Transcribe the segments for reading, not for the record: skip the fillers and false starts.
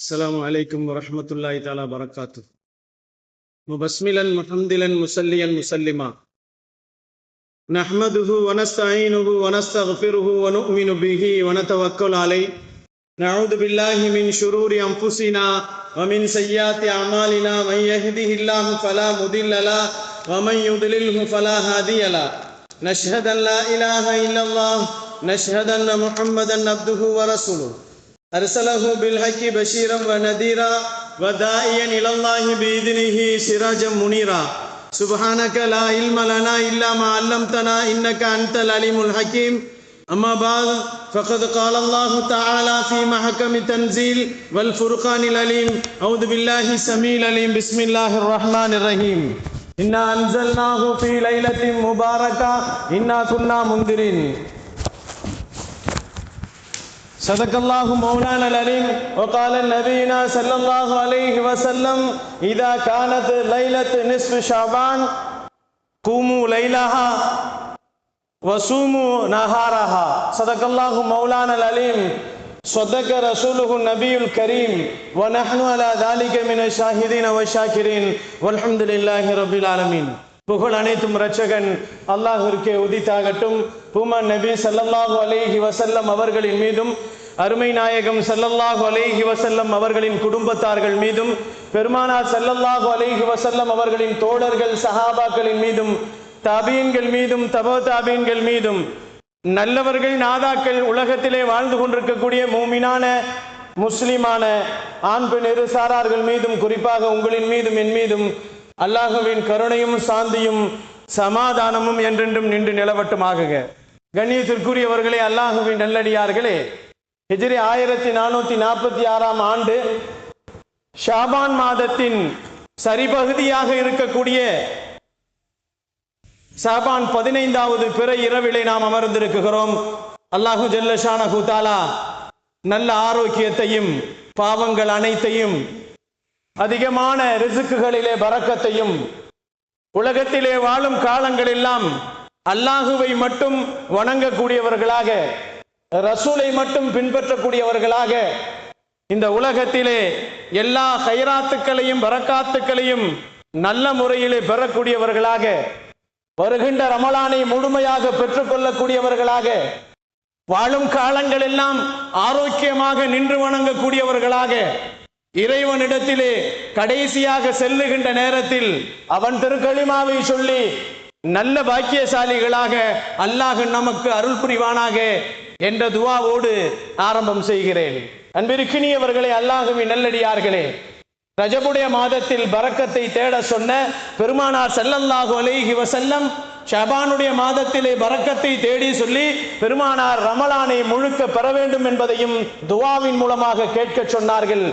السلام عليكم ورحمة الله تعالى وبركاته. مبسملا محمدلا مسليا مسلما نحمده ونستعينه ونستغفره ونؤمن به ونتوكل عليه نعوذ بالله من شرور أنفسنا ومن سيئات أعمالنا من يهده الله فلا مضل له ومن يضلله فلا هادي له نشهد أن لا إله إلا الله نشهد أن محمدا عبده ورسوله أرسله بالحق بشيرا ونذيرا وداعيا إلى الله بإذنه سراجا منيرا سبحانك لا علم لنا إلا ما علمتنا إنك أنت العليم الحكيم أما بعد فقد قال الله تعالى في محكم تنزيل والفرقان العليم أعوذ بالله السميع العليم بسم الله الرحمن الرحيم إنا أنزلناه في ليلة مباركة إنا كنا منذرين صدق الله مولانا العليم وقال نبينا صلى الله عليه وسلم إذا كانت ليلة نصف شعبان قوموا ليلها وصوموا نهارها صدق الله مولانا العليم صدق رسوله النبي الكريم ونحن على ذلك من الشاهدين والشاكرين والحمد لله رب العالمين. புகழ் அனைத்தும் இரட்சகன் அல்லாஹ்விற்கே உரித்தாகட்டும். பூமன் நபி ஸல்லல்லாஹு அலைஹி வஸல்லம் அவர்களின் மீதும் அருமை நாயகம் ஸல்லல்லாஹு அலைஹி வஸல்லம் அவர்களின் குடும்பத்தார்கள் மீதும் பெருமானார் ஸல்லல்லாஹு அலைஹி வஸல்லம் அவர்களின் தோழர்கள் சஹாபாக்களின் மீதும் தாபீன்கள் மீதும் தபோ தாபீன்கள் மீதும் நல்லவர்கள் நாதாக்கள் உலகத்திலே வாழ்ந்து கொண்டிருக்கக்கூடிய மூமினான முஸ்லிமான ஆண் பெண் இரு சாரார்கள் மீதும் குறிப்பாக உங்களின் மீதும் என் மீதும் அல்லாஹ்வின் கருணையும் சாந்தியும் சமாதானமும் என்றென்றும் நின்று நிலவட்டுமாக. கண்ணியத்திற்குரியவர்களே, அல்லாஹ்வின் நல்லடியார்களே, ஹிஜ்ரி 1446 ஆண்டு ஷாபான் மாதத்தின் சரிபகுதியாக இருக்கக்கூடிய ஷாபான் 15வது பிற இரவிலே நாம் அமர்ந்திருக்கிறோம். அல்லாஹு ஜல்ல ஷானஹு தஆலா நல்ல ஆரோக்கியத்தையும் பாவங்கள் அனைத்தையும் அதிகமான ரிஸ்குகளிலே பரக்கத்தையும் உலகத்திலே வாழும் காலங்களெல்லாம் அல்லாஹுவை மட்டும் வணங்கக்கூடியவர்களாக ரசூலை மட்டும் பின்பற்றக்கூடியவர்களாக இந்த உலகத்திலே எல்லா ஹைராத்துக்களையும் பரக்காத்துக்களையும் நல்ல முறையிலே பெறக்கூடியவர்களாக வருகின்ற ரமலானை முழுமையாக பெற்றுக்கொள்ளக்கூடியவர்களாக வாழும் காலங்கள் எல்லாம் ஆரோக்கியமாக நின்று வணங்கக்கூடியவர்களாக இறைவனிடத்திலே கடைசியாக செல்லுகின்ற நேரத்தில் அவன் திருக்கலிமாவை சொல்லி நல்ல பாக்கியசாலிகளாக அல்லாஹ் நமக்கு அருள் புரிவானாக என்ற துஆவோடு ஆரம்பம் செய்கிறேன். அன்பிற்கினியவர்களே, அல்லாஹ்வின் நல்லடியார்களே, ரஜபுடைய மாதத்தில் பரக்கத்தை தேட சொன்ன பெருமானார் ஸல்லல்லாஹு அலைஹி வஸல்லம் ஷாபானுடைய மாதத்திலே பரக்கத்தை தேடி சொல்லி பெருமானார் ரமலானை முழுக்க பெற வேண்டும் என்பதையும் துஆவின் மூலமாக கேட்க சொன்னார்கள்.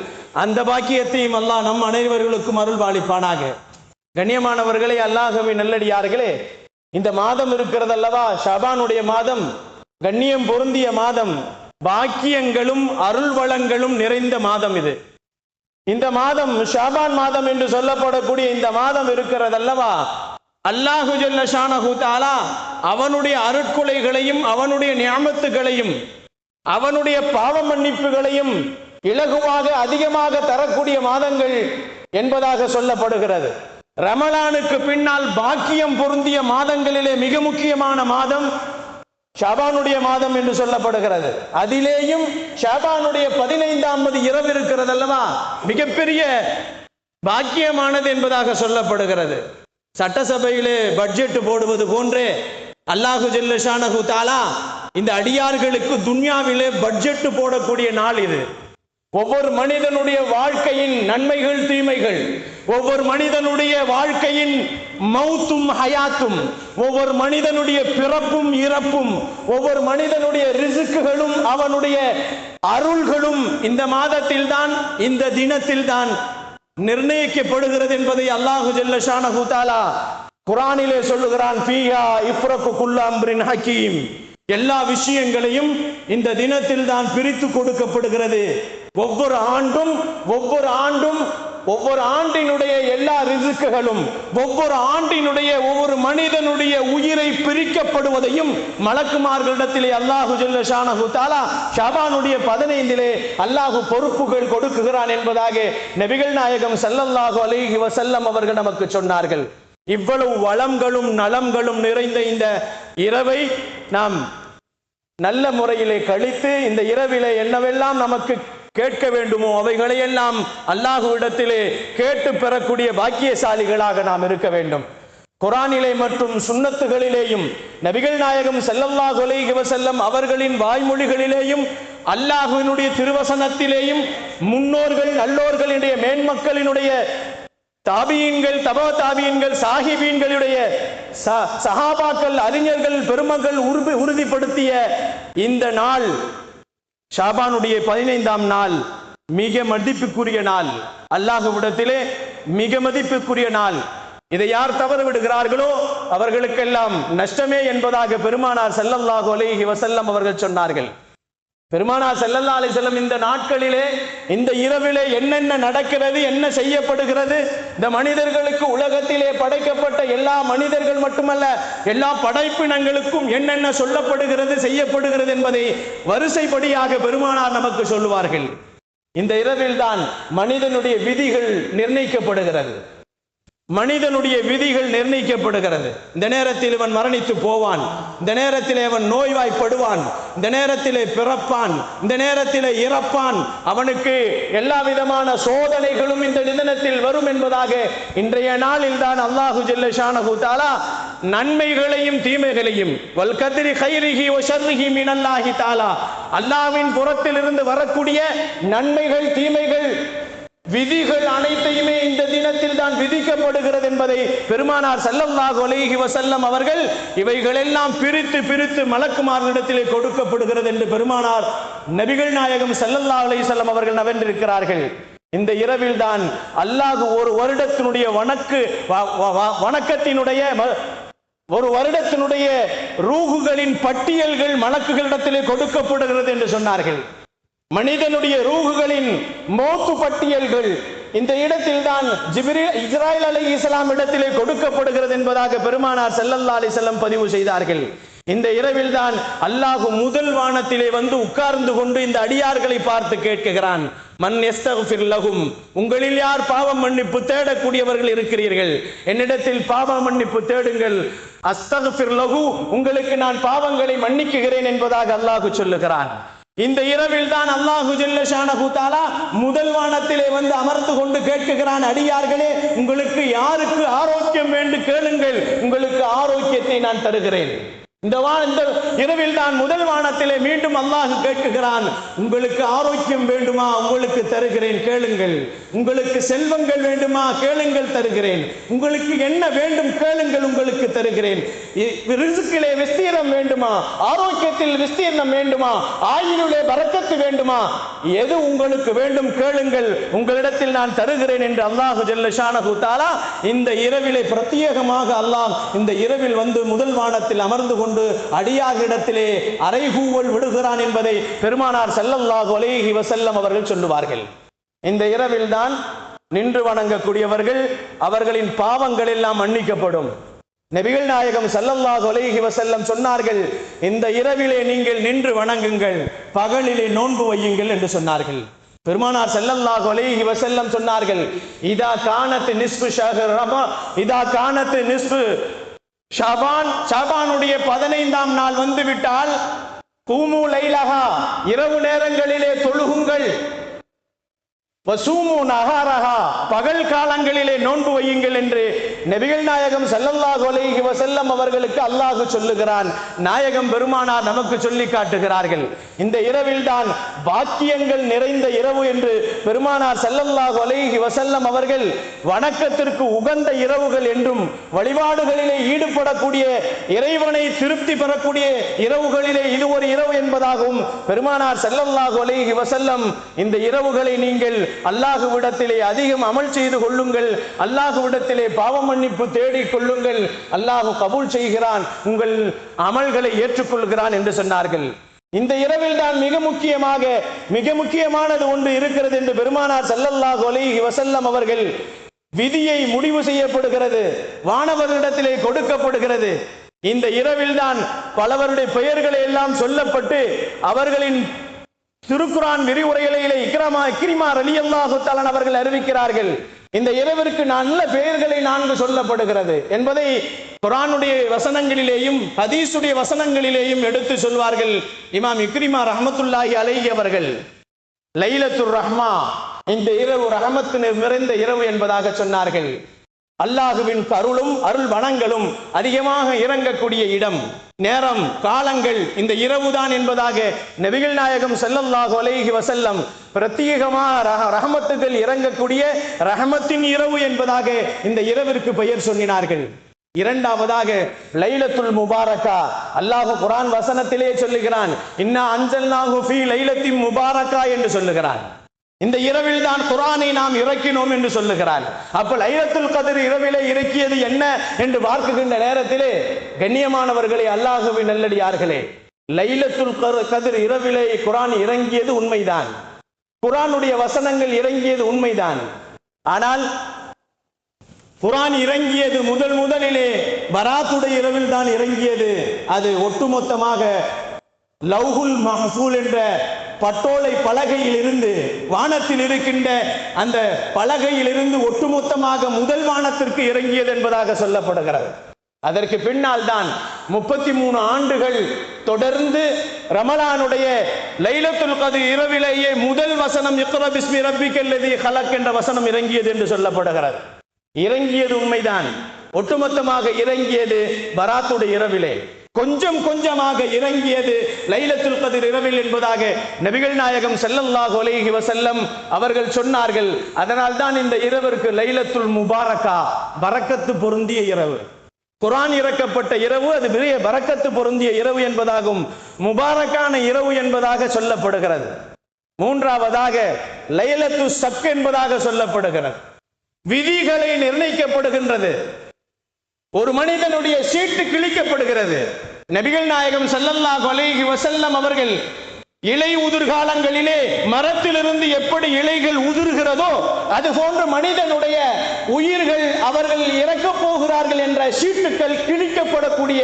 அந்த பாக்கியத்தையும் அல்லாஹ் நம் அனைவர்களுக்கும் அருள் பாலிப்பானாக. கண்ணியமானவர்களே, அல்லாஹ்வின் நல்லடியார்களே, இந்த மாதம் இருக்கிறது அல்லவா, ஷாபானுடைய மாதம், கண்ணியம் பொருந்திய மாதம், பாக்கியங்களும் அருள் வளங்களும் நிறைந்த மாதம் இது. இந்த மாதம் ஷாபான் மாதம் என்று சொல்லப்படக்கூடிய இந்த மாதம் இருக்கிறது அல்லவா, அல்லாஹு ஜல்ல ஷானஹு தஆலா அவனுடைய அருட்கொடைகளையும் அவனுடைய நியாமத்துகளையும் அவனுடைய பாவ மன்னிப்புகளையும் இலகுவாக அதிகமாக தரக்கூடிய மாதங்கள் என்பதாக சொல்லப்படுகிறது. ரமலானுக்கு பின்னால் பாக்கியம் பொருந்திய மாதங்களிலே மிக முக்கியமான மாதம் ஷாபானுடைய மாதம் என்று சொல்லப்படுகிறது. அதிலேயும் ஷாபானுடைய 15வது இரவு இருக்கிறது அல்லவா, மிகப்பெரிய பாக்கியமானது என்பதாக சொல்லப்படுகிறது. சட்டசபையிலே பட்ஜெட் போடுவது போன்றே அல்லாஹு ஜல்ல ஷானஹு தஆலா இந்த அடியார்களுக்கு துன்யாவிலே பட்ஜெட் போடக்கூடிய நாள் இது. ஒவ்வொரு மனிதனுடைய வாழ்க்கையின் நன்மைகள் தீமைகள், ஒவ்வொரு மனிதனுடைய வாழ்க்கையின் மௌத்தும் ஹயாத்தும், ஒவ்வொரு மனிதனுடைய பிறப்பும் இறப்பும், ஒவ்வொரு மனிதனுடைய ரிஸ்குகளும் அவனுடைய அருள்களும் இந்த மாதத்தில் தான் இந்த தினத்தில் தான் நிர்ணயிக்கப்படுகிறது என்பதை அல்லாஹு ஜல்ல ஷானஹு தஆலா குர்ஆனிலே சொல்லுகிறான். ஃபீஹா இஃப்ரகு குல்லு அம்ரின் ஹகீம், எல்லா விஷயங்களையும் இந்த தினத்தில் தான் பிரித்து கொடுக்கப்படுகிறது. ஒவ்வொரு ஆண்டும் ஒவ்வொரு ஆண்டினுடைய எல்லா ரிஸ்குகளும், ஒவ்வொரு ஆண்டினுடைய ஒவ்வொரு மனிதனுடைய உயிரை பிரிக்கப்படுவதையும் மலக்குமார்களிடத்திலே அல்லாஹு ஜல்ல ஷானஹு தஆலா ஷாபானுடைய 15 அல்லாஹு பொறுப்புகள் கொடுக்குகிறான் என்பதாக நபிகள் நாயகம் ஸல்லல்லாஹு அலைஹி வஸல்லம் அவர்கள் நமக்கு சொன்னார்கள். இவ்வளவு வளங்களும் நலங்களும் நிறைந்த இந்த இரவை நாம் நல்ல முறையிலே கழித்து இந்த இரவிலே என்னவெல்லாம் நமக்கு கேட்க வேண்டுமோ அவைகளையெல்லாம் அல்லாஹ்விடத்திலே கேட்டு பெறக்கூடிய பாக்கியசாலிகளாக நாம் இருக்க வேண்டும். குர்ஆனிலே மற்றும் சுன்னத்துகளிலேயும் நபிகள் நாயகம் ஸல்லல்லாஹு அலைஹி வஸல்லம் அவர்களின் வாய்மொழிகளிலேயும் அல்லாஹ்வினுடைய திருவசனத்திலேயும் முன்னோர்கள் நல்லோர்களுடைய மேன்மக்களினுடைய தாபியீன்கள், தபா தாபியீன்கள், சாஹிபீன்களுடைய சஹாபாக்கள், அறிஞர்கள், பெருமக்கள் உறுதிப்படுத்திய இந்த நாள் ஷாபானுடைய 15ஆம் நாள் மிக மதிப்புக்குரிய நாள், அல்லாஹ்விடத்திலே மிக மதிப்புக்குரிய நாள். இதை யார் தவறு விடுகிறார்களோ அவர்களுக்கெல்லாம் நஷ்டமே என்பதாக பெருமானார் ஸல்லல்லாஹு அலைஹி வஸல்லம் அவர்கள் சொன்னார்கள். பெருமானார் ஸல்லல்லாஹு அலைஹி வஸல்லம் இந்த நாட்களிலே, இந்த இரவிலே என்னென்ன நடக்கிறது, என்ன செய்யப்படுகிறது, இந்த மனிதர்களுக்கு உலகத்திலே படைக்கப்பட்ட எல்லா மனிதர்கள் மட்டுமல்ல எல்லா படைப்பினங்களுக்கும் என்னென்ன சொல்லப்படுகிறது, செய்யப்படுகிறது என்பதை வரிசைப்படியாக பெருமானார் நமக்கு சொல்லுவார்கள். இந்த இரவில் தான் மனிதனுடைய விதிகள் நிர்ணயிக்கப்படுகிறது. மனிதனுடைய விதிகள் நிர்ணயிக்கப்படுகிறது. இந்த நேரத்தில் இவன் மரணித்து போவான், இந்த நேரத்தில் அவன் நோய்வாய்ப்படுவான், இந்த நேரத்திலே பிறப்பான், இந்த நேரத்திலே இறப்பான், அவனுக்கு எல்லா விதமான சோதனைகளும் இந்த தினத்தில் வரும் என்பதாக இன்றைய நாளில் தான் அல்லாஹு ஜல்ல ஷானஹு தஆலா நன்மைகளையும் தீமைகளையும் வல் கத்ரி கைரிஹி வ ஷர்ரிஹி மினல்லாஹி தஆலா அல்லாஹ்வின் புறத்திலிருந்து வரக்கூடிய நன்மைகள் தீமைகள் விதிகள் அனைத்தையுமே இந்த தினத்தில் தான் விதிக்கப்படுகிறது என்பதை பெருமானார் ஸல்லல்லாஹு அலைஹி வஸல்லம் அவர்கள் இவைகளெல்லாம் பிரித்து பிரித்து மலக்குமார்களிடத்திலே கொடுக்கப்படுகிறது என்று பெருமானார் நபிகள் நாயகம் ஸல்லல்லாஹு அலைஹி வஸல்லம் அவர்கள் நவென்றிருக்கிறார்கள். இந்த இரவில் தான் அல்லாஹ் ஒரு வருடத்தினுடைய வணக்கத்தினுடைய ஒரு வருடத்தினுடைய ரூஹுகளின் பட்டியல்கள் மலக்குகளிடத்திலே கொடுக்கப்படுகிறது என்று சொன்னார்கள். மனிதனுடைய ரூஹுகளின் மௌத்து பட்டியல்கள் இந்த இடத்தில் தான் இஸ்ராயில் அலைஹிஸ்ஸலாம் இடத்திலே கொடுக்கப்படுகிறது என்பதாக பெருமானார் ஸல்லல்லாஹு அலைஹி வஸல்லம் பதிவு செய்தார்கள். இந்த இரவில் தான் அல்லாஹ் முதல் வானத்திலே வந்து உட்கார்ந்து கொண்டு இந்த அடியார்களை பார்த்து கேட்கிறான், மன் யஸ்தக்ஃபிர் லஹும், உங்களில் யார் பாவ மன்னிப்பு தேடக்கூடியவர்கள் இருக்கிறீர்கள், என்னிடத்தில் பாவ மன்னிப்பு தேடுங்கள், அஸ்தக்ஃபிர் லஹு, உங்களுக்கு நான் பாவங்களை மன்னிக்குகிறேன் என்பதாக அல்லாஹ் சொல்லுகிறான். இந்த இரவில் தான் அல்லாஹு ஜல்ல ஷானஹு தஆலா முதல் வானத்திலே வந்து அமர்ந்து கொண்டு கேட்கிறான், அடியார்களே உங்களுக்கு யாருக்கு ஆரோக்கியம் வேண்டும் கேளுங்கள், உங்களுக்கு ஆரோக்கியத்தை நான் தருகிறேன். இந்த இரவில் தான் முதல் வானத்திலே மீண்டும் அல்லாஹ் கேட்கிறான், உங்களுக்கு ஆரோக்கியம் வேண்டுமா, உங்களுக்கு தருகிறேன் கேளுங்கள், உங்களுக்கு செல்வங்கள் வேண்டுமா கேளுங்கள் தருகிறேன், உங்களுக்கு என்ன வேண்டும் கேளுங்கள் உங்களுக்கு தருகிறேன், ரிஸ்கிலே விஸ்தீர்ணம் வேண்டுமா, ஆரோக்கியத்தில் விஸ்தீர்ணம் வேண்டுமா, ஆயுளிலே பரக்கத்து வேண்டுமா, எது உங்களுக்கு வேண்டும் கேளுங்கள், உங்களிடத்தில் நான் தருகிறேன் என்று அல்லாஹ் ஜல்ல ஷானஹு தஆலா இந்த இரவிலே பிரத்யேகமாக அல்லாஹ் இந்த இரவில் வந்து முதல் வானத்தில் அமர்ந்து கொண்டு அடியார்களிடத்திலே அறைகூவல் விடுகிறான் என்பதை பெருமானார் ஸல்லல்லாஹு அலைஹி வஸல்லம் அவர்கள் சொல்லுவார்கள். இந்த இரவில் தான் நின்று வணங்கக்கூடியவர்கள் அவர்களின் பாவங்கள் எல்லாம் மன்னிக்கப்படும். நபிகள் நாயகம் ஸல்லல்லாஹு அலைஹி வஸல்லம் சொன்னார்கள், இந்த இரவிலே நீங்கள் நின்று வணங்குங்கள், பகலிலே நோன்பு வையுங்கள் என்று சொன்னார்கள். பெருமானார் ஸல்லல்லாஹு அலைஹி வஸல்லம் சொன்னார்கள், இதா கானத் நிஸ்ஃபு ஷஹர் ரம இதா கானத் நிஸ்ஃபு ஷாபானுடைய 15ஆம் நாள் வந்துவிட்டால் கூமு லைலஹா, இரவு நேரங்களிலே தொழுகுங்கள், வசூமு நஹாரஹா, பகல் காலங்களிலே நோன்பு வையுங்கள் என்று நபிகள் நாயகம் ஸல்லல்லாஹு அலைஹி வஸல்லம் அவர்களுக்கு அல்லாஹ் சொல்லுகிறான். நாயகம் பெருமானார் நமக்கு சொல்லி காட்டுகிறார்கள். இந்த இரவில் தான் பாக்கியங்கள் நிறைந்த இரவு என்று பெருமானார் ஸல்லல்லாஹு அலைஹி வஸல்லம் அவர்கள் வணக்கத்திற்கு உகந்த இரவுகள் என்றும் வழிபாடுகளிலே ஈடுபடக்கூடிய இறைவனை திருப்தி பெறக்கூடிய இரவுகளிலே இது ஒரு இரவு என்பதாகவும் பெருமானார் ஸல்லல்லாஹு அலைஹி வஸல்லம் இந்த இரவுகளை நீங்கள் அல்லாஹ்விடத்திலே அதிகம் அமல் செய்து கொள்ளுங்கள், அல்லாஹ்விடத்திலே பாவ மன்னிப்பு தேடிக் கொள்ளுங்கள், அல்லாஹ் கபூல் செய்கிறான், உங்கள் அமல்களை ஏற்றுக்கொள்கிறான் என்று சொன்னார்கள். இந்த இரவில் தான் மிக முக்கியமானது ஒன்று இருக்கிறது என்று பெருமானார் ஸல்லல்லாஹு அலைஹி வஸல்லம் அவர்கள் விதியை முடிவு செய்யப்படுகிறது, வானவர்களிடத்திலே கொடுக்கப்படுகிறது. இந்த இரவில் தான் பலவருடைய பெயர்களை எல்லாம் சொல்லப்பட்டு அவர்களின் திருக்குரான் விரிவுரைகளிலே இக்ரிமா ரலியல்லாஹு தஆலா அவர்கள் அறிவிக்கிறார்கள், இந்த இரவிற்கு நல்ல பெயர்களை 4 சொல்லப்படுகிறது என்பதை குர்ஆனுடைய வசனங்களிலேயும் ஹதீஸுடைய வசனங்களிலேயும் எடுத்து சொல்வார்கள். இமாம் இக்ரிமா ரஹ்மத்துல்லாஹி அலைஹி அவர்கள் லைலத்துர் ரஹ்மா, இந்த இரவு ரஹமத்து நிறைந்த இரவு என்பதாக சொன்னார்கள். அல்லாஹுவின் அருளும் அருள் வனங்களும் அதிகமாக இறங்கக்கூடிய இடம், நேரம், காலங்கள் இந்த இரவுதான் என்பதாக நபிகள் நாயகம் ஸல்லல்லாஹு அலைஹி வஸல்லம் பிரத்யேகமாக ரஹமத்துகள் இறங்கக்கூடிய ரஹமத்தின் இரவு என்பதாக இந்த இரவிற்கு பெயர் சொன்னார்கள். இரண்டாவதாக லைலத்துல் முபாரக்கா, அல்லாஹ் குர்ஆன் வசனத்திலே சொல்லுகிறான், இன்னா அன்ஸல்நாஹு ஃபீ லைலத்தின் முபாரக்கா என்று சொல்லுகிறான். இந்த இரவில் தான் குர்ஆனை நாம் இறக்கினோம் என்று சொல்லுகிறார். அப்ப லைலத்துல் கத்ர் இரவிலே இறக்கியது என்ன என்று பார்க்கின்ற நேரத்திலே கண்ணியமானவர்களே, அல்லாஹ்வின் நல்லடியார்களே, லைலத்துல் கத்ர் இரவிலே குர்ஆன் இறங்கியது உண்மைதான், குர்ஆனுடைய வசனங்கள் இறங்கியது உண்மைதான். ஆனால் குர்ஆன் இறங்கியது முதலிலே பராத்துடைய இரவில் தான் இறங்கியது. அது ஒட்டுமொத்தமாக லவ்ஹுல் மஹ்ஃபூல் என்ற பட்டோலை பலகையில் இருந்து, வானத்தில் இருக்கின்ற அந்த பலகையில் இருந்து ஒட்டுமொத்தமாக முதல் வானத்திற்கு இறங்கியது என்பதாக சொல்லப்படுகிறது. அதற்கு பின்னால் தான் 33 ஆண்டுகள் தொடர்ந்து ரமலானுடைய லைலத்துல் கத்ர் இரவிலேயே முதல் வசனம் இக்ரா பிஸ்மி ரப்பிக்கல்லதீ ஹலக் என்ற வசனம் இறங்கியது என்று சொல்லப்படுகிறது. இறங்கியது உண்மைதான், ஒட்டுமொத்தமாக இறங்கியது பராத்துடைய இரவிலே, கொஞ்சம் கொஞ்சமாக இறங்கியது லைலத்துல் கத்ர் இரவில் என்பதாக நபிகள் நாயகம் ஸல்லல்லாஹு அலைஹி வஸல்லம் அவர்கள் சொன்னார்கள். அதனால் தான் இந்த இரவிற்கு லைலத்துல் முபாரக்கா, பரக்கத்து பொருந்திய இரவு, குர்ஆன் இறக்கப்பட்ட இரவு, அது பெரிய பரக்கத்து பொருந்திய இரவு என்பதாகும், முபாரக்கான இரவு என்பதாக சொல்லப்படுகிறது. மூன்றாவதாக லைலத்து சக் என்பதாக சொல்லப்படுகிறது. விதிகளை நிர்ணயிக்கப்படுகின்றது, ஒரு மனிதனுடைய சீட்டு கிழிக்கப்படுகிறது. நபிகள் நாயகம் ஸல்லல்லாஹு அலைஹி வஸல்லம் அவர்கள் இலை உதிர்காலங்களிலே மரத்திலிருந்து எப்படி இலைகள் உதிர்கிறதோ அது போன்ற மனிதனுடைய உயிர்கள் அவர்கள் இறக்கப் போகிறார்கள் என்ற சீட்டுக்கள் கிழிக்கப்படக்கூடிய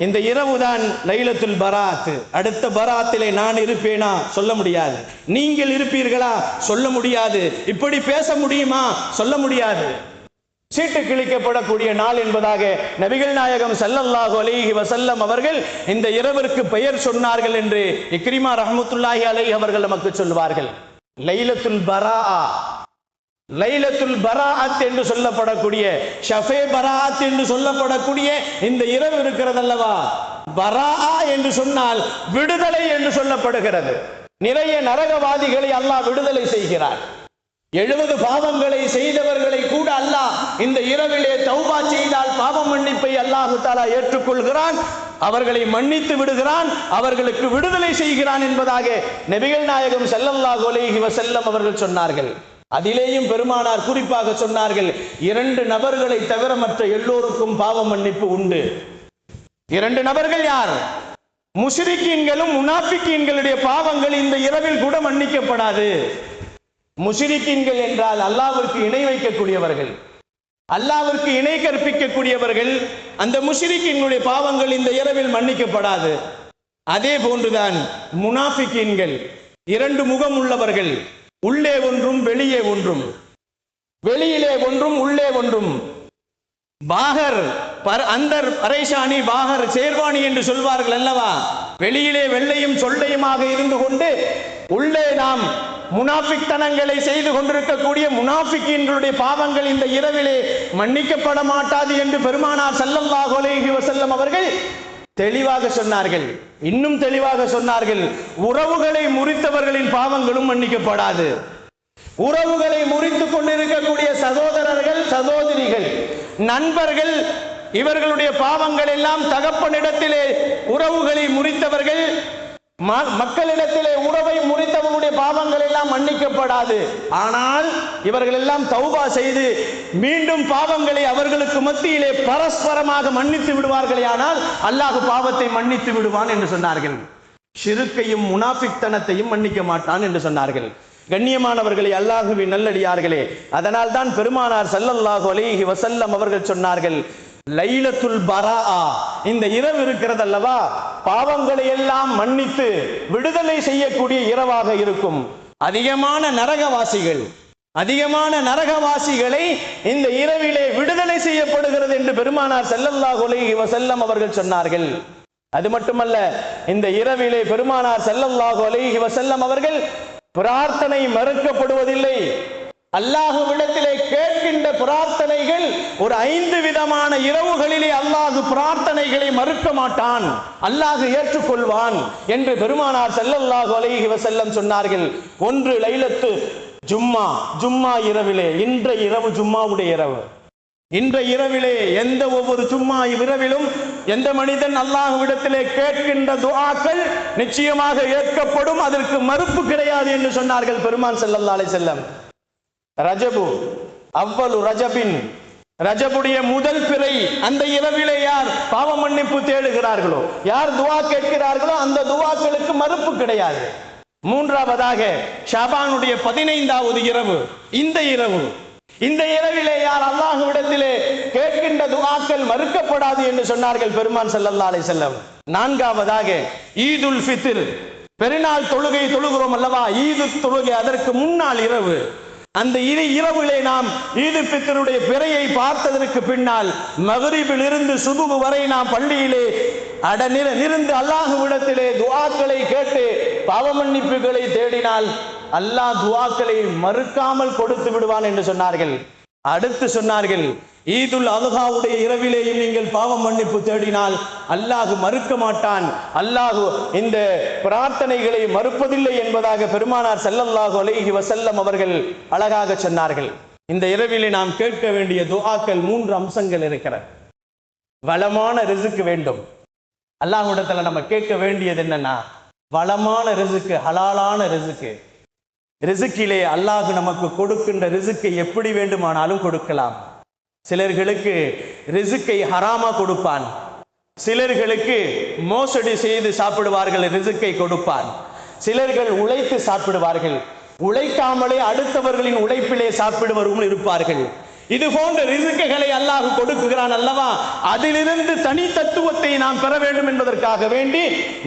இந்த இரவுதான் லைலத்துல் பராத். அடுத்த பராத்திலே நான் இருப்பேனா? சொல்ல முடியாது. நீங்கள் இருப்பீர்களா? சொல்ல முடியாது. இப்படி பேச முடியுமா? சொல்ல முடியாது. சீட்டு கிழிக்கப்படக்கூடிய நாள் என்பதாக நபிகள் நாயகம் ஸல்லல்லாஹு அலைஹி வஸல்லம் அவர்கள் இந்த இரவிற்கு பெயர் சொன்னார்கள் என்று இக்ரிமா ரஹ்மத்துல்லாஹி அலைஹி அவர்கள் நமக்கு சொல்வார்கள். லைலத்துல் பராஆ, லைலத்துல் பராஅத் என்று சொல்லப்படக்கூடிய, ஷஃபே பராஅத் என்று சொல்லப்படக்கூடிய இந்த இரவு இருக்கிறது அல்லவா, பராஆ என்று சொன்னால் விடுதலை என்று சொல்லப்படுகிறது. நிறைய நரகவாதிகளை அல்லாஹ் விடுதலை செய்கிறார். 70 பாவங்களை செய்தவர்களை கூட அல்லாஹ் இந்த இரவிலே தௌபா செய்தால் பாவ மன்னிப்பை அல்லாஹ் தஆலா ஏற்றுக்கொள்கிறான், அவர்களை மன்னித்து விடுகிறான், அவர்களுக்கு விடுதலை செய்கிறான் என்பதாக நபிகள் நாயகம் ஸல்லல்லாஹு அலைஹி வஸல்லம் அவர்கள் சொன்னார்கள். அதிலேயும் பெருமானார் குறிப்பாக சொன்னார்கள், 2 நபர்களை தவிர மற்ற எல்லோருக்கும் பாவ மன்னிப்பு உண்டு. 2 நபர்கள் யார்? முஷ்ரிக்கீன்களும் முனாஃபிக்கீன்களுடைய பாவங்கள் இந்த இரவில் கூட மன்னிக்கப்படாது. முஷ்ரிக்கீன்கள் என்றால் அல்லாஹ்விற்கு இணை வைக்கக்கூடியவர்கள், அல்லாஹ்விற்கு இணை கற்பிக்கக்கூடியவர்கள். அந்த முஷ்ரிக்கீன்களுடைய பாவங்கள் இந்த இரவில் மன்னிக்கப்படாது. அதே போன்றுதான் முனாஃபிக்கீன்கள், 2 முகம் உள்ளவர்கள், உள்ளே ஒன்றும் வெளியே ஒன்றும், வெளியிலே ஒன்றும் உள்ளே ஒன்றும். பாகர் அந்தர் பரேஷானி பாகர் சேர்வாணி என்று சொல்வார்கள் அல்லவா, வெளியிலே வெள்ளையும் சொல்லையுமாக இருந்து கொண்டு உள்ளே நாம் முனாஃபிக்தனங்களை செய்து கொண்டிருக்கக்கூடிய முனாஃபிக்கீன்களுடைய பாவங்கள் இந்த இரவிலே மன்னிக்கப்பட மாட்டாது என்று பெருமானார் ஸல்லல்லாஹு அலைஹி வஸல்லம் அவர்கள் தெளிவாக சொன்னார்கள். இன்னும் தெளிவாக சொன்னார்கள், உறவுகளை முறித்தவர்களின் பாவங்களும் மன்னிக்கப்படாது. உறவுகளை முறித்துக் கொண்டிருக்கக்கூடிய சகோதரர்கள், சகோதரிகள், நண்பர்கள், இவர்களுடைய பாவங்கள் எல்லாம் தகப்பனிடத்திலே உறவுகளை முறித்தவர்கள், மக்களிடத்திலே உறவை முறித்தவர்களுடைய பாவங்கள் எல்லாம் மன்னிக்கப்படாது. ஆனால் இவர்கள் எல்லாம் தௌபா செய்து மீண்டும் பாவங்களை அவர்களுக்கு மத்தியிலே பரஸ்பரமாக மன்னித்து விடுவார்களே, ஆனால் அல்லாஹ் பாவத்தை மன்னித்து விடுவான் என்று சொன்னார்கள். ஷிருக்கையும் முனாஃபிக்தனத்தையும் மன்னிக்க மாட்டான் என்று சொன்னார்கள். கண்ணியமானவர்களே, அல்லாஹுவின் நல்லடியார்களே, அதனால் தான் பெருமானார் ஸல்லல்லாஹு அலைஹி வஸல்லம் அவர்கள் சொன்னார்கள், லைலத்துல் பராஆ, இந்த இரவு இருக்கிறது அல்லவா, பாவங்களை எல்லாம் மன்னித்து விடுதலை செய்யக்கூடிய இரவாக இருக்கும். அதிகமான நரகவாசிகளை இந்த இரவிலே விடுதலை செய்யப்படுகிறது என்று பெருமானார் ஸல்லல்லாஹு அலைஹி வஸல்லம் அவர்கள் சொன்னார்கள். அது மட்டுமல்ல, இந்த இரவிலே பெருமானார் ஸல்லல்லாஹு அலைஹி வஸல்லம் அவர்கள் பிரார்த்தனை மறுக்கப்படுவதில்லை. அல்லாஹ்விடத்திலே கேட்கின்ற பிரார்த்தனைகள் ஒரு 5 விதமான இரவுகளிலே அல்லாஹ் பிரார்த்தனைகளை மறுக்க மாட்டான், அல்லாஹ் ஏற்றுக்கொள்வான் என்று பெருமானார் ஸல்லல்லாஹு அலைஹி வஸல்லம் சொன்னார்கள். ஒன்று லைலத்து ஜும்மா இரவிலே, இன்றைய இரவு ஜும்மாவுடைய இரவு. இன்றைய இரவிலே எந்த ஒவ்வொரு ஜும்மா இரவிலும் எந்த மனிதன் அல்லாஹ்விடத்திலே கேட்கின்ற துஆக்கள் நிச்சயமாக ஏற்கப்படும், அதற்கு மறுப்பு கிடையாது என்று சொன்னார்கள் பெருமான் ஸல்லல்லாஹு அலைஹி வஸல்லம். ரஜபு அவ்வலு ரஜபின், ரஜபுடைய முதல் பிறை, அந்த இரவிலே யார் பாவ மன்னிப்பு தேடுகிறார்களோ, யார் துஆ கேட்கிறார்களோ அந்த துஆக்களுக்கு மறுப்பு கிடையாது. மூன்றாவதாக ஷாபானுடைய 15வது இரவு, இந்த இரவிலே யார் அல்லாஹ்விடத்திலே கேட்கின்ற துஆக்கள் மறுக்கப்படாது என்று சொன்னார்கள் பெருமான் ஸல்லல்லாஹு அலைஹி வஸல்லம். நான்காவதாக ஈதுல் ஃபித்ர், பெருநாள் தொழுகை தொழுகிறோம் அல்லவா, ஈது தொழுகை அதற்கு முன்னாள் இரவு. அந்த இரவிலே நாம் ஈது ஃபித்ருடைய பிறையை பார்த்ததற்கு பின்னால் மக்ரிபில் இருந்து சுபுஹ் வரை நாம் பள்ளியிலே நிருந்து அல்லாஹ்விடத்திலே துஆக்களை கேட்டு பாவ மன்னிப்புகளை தேடினால் அல்லாஹ் துஆக்களை மறுக்காமல் கொடுத்து விடுவான் என்று சொன்னார்கள். அடுத்து சொன்னார்கள், ஈதுல் அல்ஹாவுடைய இரவிலேயும் நீங்கள் பாவ மன்னிப்பு தேடினால் அல்லாஹ் மறுக்க மாட்டான், அல்லாஹ் இந்த பிரார்த்தனைகளை மறுப்பதில்லை என்பதாக பெருமானார் ஸல்லல்லாஹு அலைஹி வஸல்லம் அவர்கள் அழகாக சொன்னார்கள். இந்த இரவிலே நாம் கேட்க வேண்டிய துஆக்கள் 3 அம்சங்கள் இருக்கிறது. வளமான ரிஸ்க் வேண்டும். அல்லாஹ்விடத்துல நம்ம கேட்க வேண்டியது என்னன்னா, வளமான ரிஸ்க், ஹலாலான ரிஸ்க். ரிஸ்கிலே அல்லாஹ் நமக்கு கொடுக்கின்ற ரிஸ்கை எப்படி வேண்டுமானாலும் கொடுக்கலாம். சிலர்களுக்கு ரிஸ்கை ஹராமா கொடுப்பான், சிலர்களுக்கு மோசடி செய்து சாப்பிடுவார்கள், ரிஸ்கை கொடுப்பான். சிலர்கள் உழைத்து சாப்பிடுவார்கள், உழைக்காமலே அடுத்தவர்களின் உழைப்பிலே சாப்பிடுவரும் இருப்பார்கள். இது போன்ற ரிஸ்குகளை அல்லாஹ் கொடுக்குகிறான் அல்லவா, அதிலிருந்து தனி தத்துவத்தை நாம் பெற வேண்டும் என்பதற்காக வேண்டி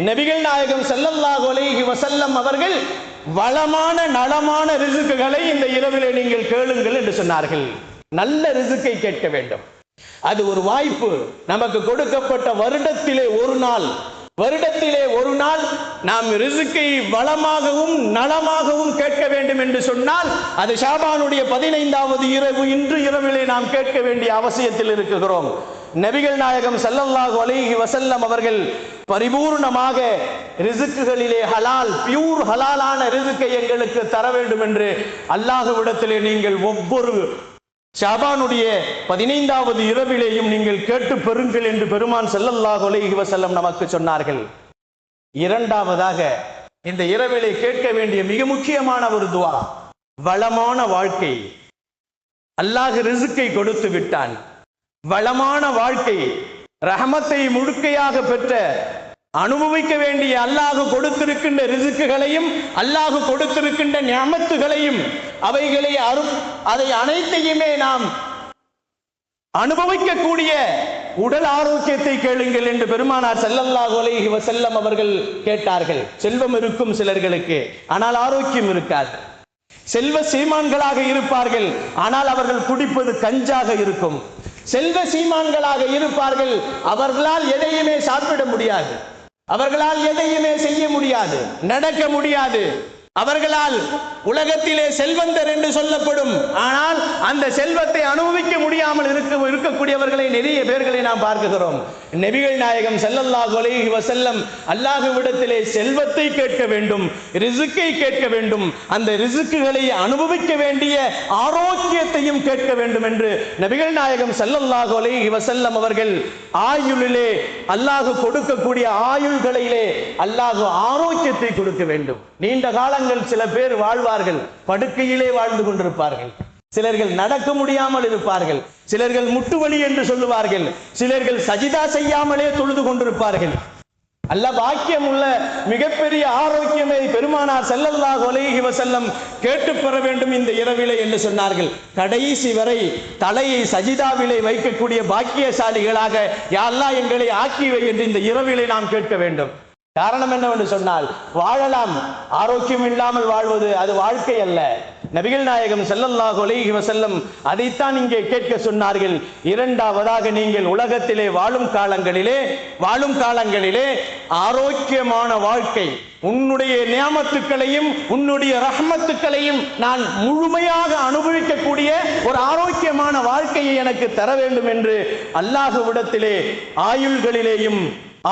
நபிகள் நாயகம் ஸல்லல்லாஹு அலைஹி வஸல்லம் அவர்கள் வளமான நலமான ரிஸ்குகளை இந்த இரவிலே நீங்கள் கேளுங்கள் என்று சொன்னார்கள். நல்ல ரிஸ்கை கேட்க வேண்டும். அது ஒரு வாய்ப்பு நமக்கு கொடுக்கப்பட்ட வருடத்திலே ஒரு நாள் நாம் ரிஸ்கை வளமாகவும் நலமாகவும் கேட்க வேண்டும் என்று சொன்னால் அது ஷாபானுடைய 15வது இரவு, இன்று இரவிலே நாம் கேட்க வேண்டிய அவசியத்தில் இருக்கிறோம். நபிகள் நாயகம் ஸல்லல்லாஹு அலைஹி வஸல்லம் அவர்கள் பரிபூர்ணமாக ரிஸ்குகளிலே ஹலால், பியூர் ஹலாலான ரிஸ்கை எங்களுக்கு தர வேண்டும் என்று அல்லாஹ்விடத்திலே நீங்கள் ஒவ்வொரு ஷாபானுடைய 15வது இரவிலேயும் நீங்கள் கேட்டு பெறுங்கள் என்று பெருமான் ஸல்லல்லாஹு அலைஹி வஸல்லம் நமக்கு சொன்னார்கள். இரண்டாவதாக இந்த இரவிலே கேட்க வேண்டிய மிக முக்கியமான ஒரு துஆ, வளமான வாழ்க்கை. அல்லாஹ் ரிஸ்கை கொடுத்து விட்டான், வளமான வாழ்க்கை, ரஹமத்தை முழுக்கையாக பெற்ற அனுபவிக்க வேண்டிய அல்லாஹ் கொடுத்திருக்கின்ற ரிஸ்குகளையும் அல்லாஹ் கொடுத்திருக்கின்ற நிஅமத்துகளையும் அதை அனைத்தையுமே நாம் அனுபவிக்கக்கூடிய உடல் ஆரோக்கியத்தை கேளுங்கள் என்று பெருமானார் ஸல்லல்லாஹு அலைஹி வஸல்லம் அவர்கள் கேட்டார்கள். செல்வம் இருக்கும் சிலர்களுக்கு, ஆனால் ஆரோக்கியம் இருக்காது. செல்வ சீமான்களாக இருப்பார்கள், ஆனால் அவர்கள் குடிப்பது கஞ்சாக இருக்கும். செல்வ சீமான்களாக இருப்பார்கள், அவர்களால் எதையுமே சாப்பிட முடியாது, அவர்களால் எதையுமே செய்ய முடியாது, நடக்க முடியாது. அவர்களால் உலகத்திலே செல்வந்தர் என்று சொல்லப்படும், ஆனால் அந்த செல்வத்தை அனுபவிக்க முடியாமல் இருக்கக்கூடியவர்களை நிறைய பேர்களை நாம் பார்க்கிறோம். நபிகள் நாயகம் ஸல்லல்லாஹு அலைஹி வஸல்லம் அல்லாஹ்விடத்திலே செல்வத்தை கேட்க வேண்டும், ரிஸ்கை கேட்க வேண்டும், அந்த ரிஸ்குகளை அனுபவிக்க வேண்டிய ஆரோக்கியத்தையும் கேட்க வேண்டும் என்று நபிகள் நாயகம் ஸல்லல்லாஹு அலைஹி வஸல்லம் அவர்கள் ஆயுளிலே அல்லாஹ் கொடுக்கக்கூடிய ஆயுள்களிலே அல்லாஹ் ஆரோக்கியத்தை கொடுக்க வேண்டும். நீண்ட காலங்கள் சில பேர் வாழ்வார்கள், படுக்கையிலே வாழ்ந்து கொண்டிருப்பார்கள். சிலர்கள் நடக்க முடியாமல் இருப்பார்கள், சிலர்கள் முட்டுவலி என்று சொல்லுவார்கள், சிலர்கள் சஜிதா செய்யாமலே தொழுது கொண்டிருப்பார்கள். அல்ல பாக்கியம் உள்ள மிகப்பெரிய ஆரோக்கியமை பெருமானார் ஸல்லல்லாஹு அலைஹி வஸல்லம் கேட்டு பெற வேண்டும் இந்த இரவிலே என்று சொன்னார்கள். கடைசி வரை தலையை சஜிதாவிலே வைக்கக்கூடிய பாக்கியசாலிகளாக யா அல்லாஹ் எங்களை ஆக்கிவை என்று இந்த இரவிலே நாம் கேட்க வேண்டும். காரணம் என்னவென்று சொன்னால், வாழலாம், ஆரோக்கியம் இல்லாமல் வாழ்வது அது வாழ்க்கை அல்ல. நபிகள் நாயகம் ஸல்லல்லாஹு அலைஹி வஸல்லம் அதைத்தான் இங்கே கேட்க சொன்னார்கள். இரண்டாவதாக, நீங்கள் உலகத்திலே வாழும் காலங்களிலே ஆரோக்கியமான வாழ்க்கை, உன்னுடைய நியாமத்துக்களையும் உன்னுடைய ரஹ்மத்துக்களையும் நான் முழுமையாக அனுபவிக்கக்கூடிய ஒரு ஆரோக்கியமான வாழ்க்கையை எனக்கு தர வேண்டும் என்று அல்லாஹ்விடத்திலே ஆயுள்களிலேயும்